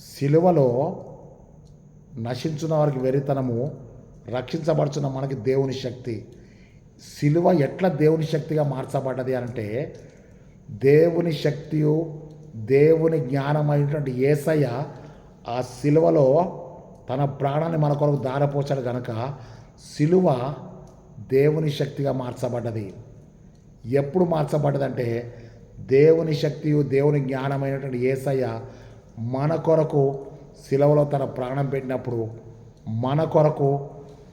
సిలువలో నశించున్న వారికి వెరితనము, రక్షించబడుచున్న మనకి దేవుని శక్తి. సిలువ ఎట్లా దేవుని శక్తిగా మార్చబడ్డది అంటే, దేవుని శక్తియు దేవుని జ్ఞానమైనటువంటి యేసయ్య ఆ సిలువలో తన ప్రాణాన్ని మన కొరకు దారపోచాడు కనుక సిలువ దేవుని శక్తిగా మార్చబడ్డది. ఎప్పుడు మార్చబడ్డదంటే, దేవుని శక్తియు దేవుని జ్ఞానమైనటువంటి యేసయ్య మన కొరకు సిలువలో తన ప్రాణం పెట్టినప్పుడు, మన కొరకు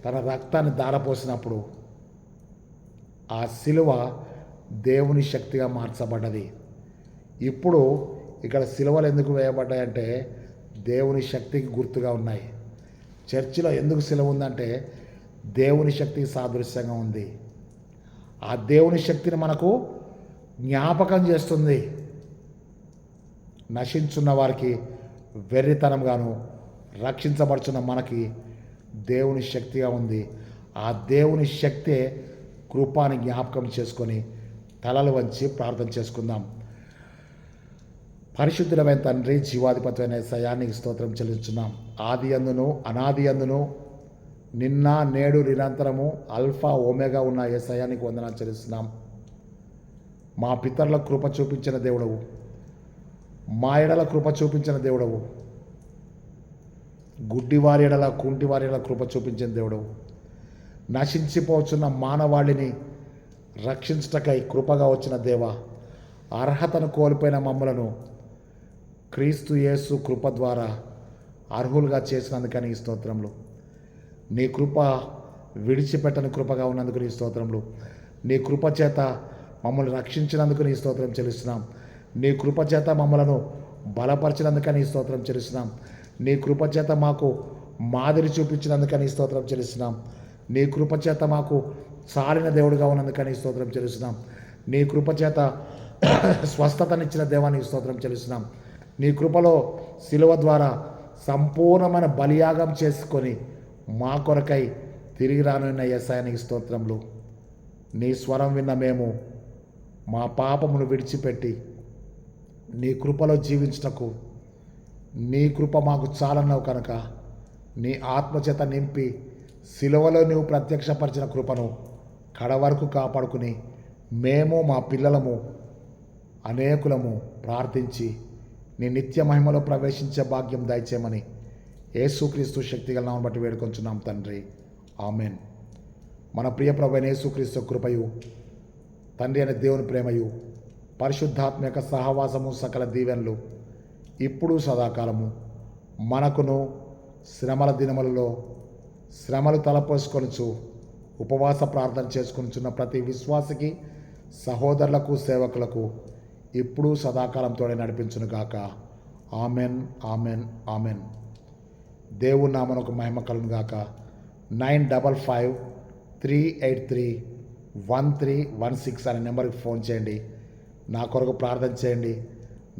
తన రక్తాన్ని దారపోసినప్పుడు ఆ సిలువ దేవుని శక్తిగా మార్చబడ్డది. ఇప్పుడు ఇక్కడ సిలువలు ఎందుకు వేయబడ్డాయంటే దేవుని శక్తికి గుర్తుగా ఉన్నాయి. చర్చిలో ఎందుకు సిలువ ఉందంటే దేవుని శక్తికి సాదృశ్యంగా ఉంది. ఆ దేవుని శక్తిని మనకు జ్ఞాపకం చేస్తుంది. నశించున్న వారికి వెర్రితనంగాను, రక్షించబడుచున్న మనకి దేవుని శక్తిగా ఉంది. ఆ దేవుని శక్తే కృపాని జ్ఞాపకం చేసుకొని తలలు వంచి ప్రార్థన చేసుకుందాం. పరిశుద్ధుడమైన తండ్రి, జీవాధిపతమైన యేసయ్యా నీకు స్తోత్రం చెల్లించున్నాం. ఆది అందును అనాది అందును నిన్న నేడు నిరంతరము అల్ఫా ఓమేగా ఉన్న యేసయ్యా నీకు వందనాలు చెల్లిస్తున్నాం. మా పితరుల కృప చూపించిన దేవుడవు, మా ఎడల కృప చూపించిన దేవుడవు, గుడ్డివారి ఎడల కుంటివారి ఎడల కృప చూపించిన దేవుడవు, నశించిపోతున్న మానవాళిని రక్షించటకై కృపగా వచ్చిన దేవ, అర్హతను కోల్పోయిన మమ్మలను క్రీస్తు యేసు కృప ద్వారా అర్హులుగా చేసినందుకని ఈ స్తోత్రములు. నీ కృప విడిచిపెట్టని కృపగా ఉన్నందుకు నీ స్తోత్రములు. నీ కృప చేత మమ్మల్ని రక్షించినందుకు నీ స్తోత్రం చెల్లిస్తున్నాం. నీ కృప చేత మమ్మలను బలపరిచినందుకని ఈ స్తోత్రం చెల్లిస్తున్నాం. నీ కృప చేత మాకు మాదిరి చూపించినందుకని స్తోత్రం చెల్లిస్తున్నాం. నీ కృప చేత మాకు చాలిన దేవుడిగా ఉన్నందుకని స్తోత్రం చెల్లిస్తున్నాం. నీ కృప చేత స్వస్థతనిచ్చిన దేవానికి స్తోత్రం చెల్లిస్తున్నాం. నీ కృపలో సిలువ ద్వారా సంపూర్ణమైన బలియాగం చేసుకొని మా కొరకై తిరిగి రానున్న యేసయ్యానికి స్తోత్రములు. నీ స్వరం విన్న మేము మా పాపమును విడిచిపెట్టి నీ కృపలో జీవించుటకు నీ కృప మాకు చాలన్నావు కనుక నీ ఆత్మచేత నింపి సిలువలో నీవు ప్రత్యక్షపరిచిన కృపను కడవరకు కాపాడుకుని మేము మా పిల్లలము అనేకులము ప్రార్థించి నీ నిత్య మహిమలో ప్రవేశించే భాగ్యం దయచేయమని యేసుక్రీస్తు శక్తిగల నామమును బట్టి వేడుకొంచున్నాం తండ్రి, ఆమెన్. మన ప్రియ ప్రభువైన యేసుక్రీస్తు కృపయు, తండ్రి అనే దేవుని ప్రేమయు, పరిశుద్ధాత్మ యొక్క సహవాసము, సకల దీవెనలు ఇప్పుడు సదాకాలము మనకును శ్రమల దినములలో శ్రమలు తలపోసుకొనుచు ఉపవాస ప్రార్థన చేసుకొనుచున్న ప్రతి విశ్వాసికి, సహోదరులకు, సేవకులకు ఇప్పుడు సదాకాలంతో నడిపించునుగాక. Amen, amen, amen. దేవుని నామమునకు మహిమ కలుగును గాక. 9555383131 అనే నెంబర్కి ఫోన్ చేయండి. నా కొరకు ప్రార్థన చేయండి.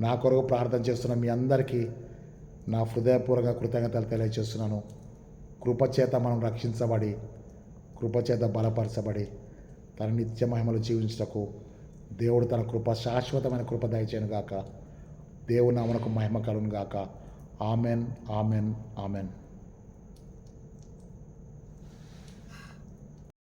నా కొరకు ప్రార్థన చేస్తున్న మీ అందరికీ నా హృదయపూర్వక కృతజ్ఞతలు తెలియజేస్తున్నాను. కృపచేత మనం రక్షించబడి, కృపచేత బలపరచబడి తన నిత్య మహిమలు జీవించుటకు దేవుడు తన కృప, శాశ్వతమైన కృప దయచేయను గాక. దేవుని నామమునకు మహిమ కలుగును గాక. Amen, amen, amen.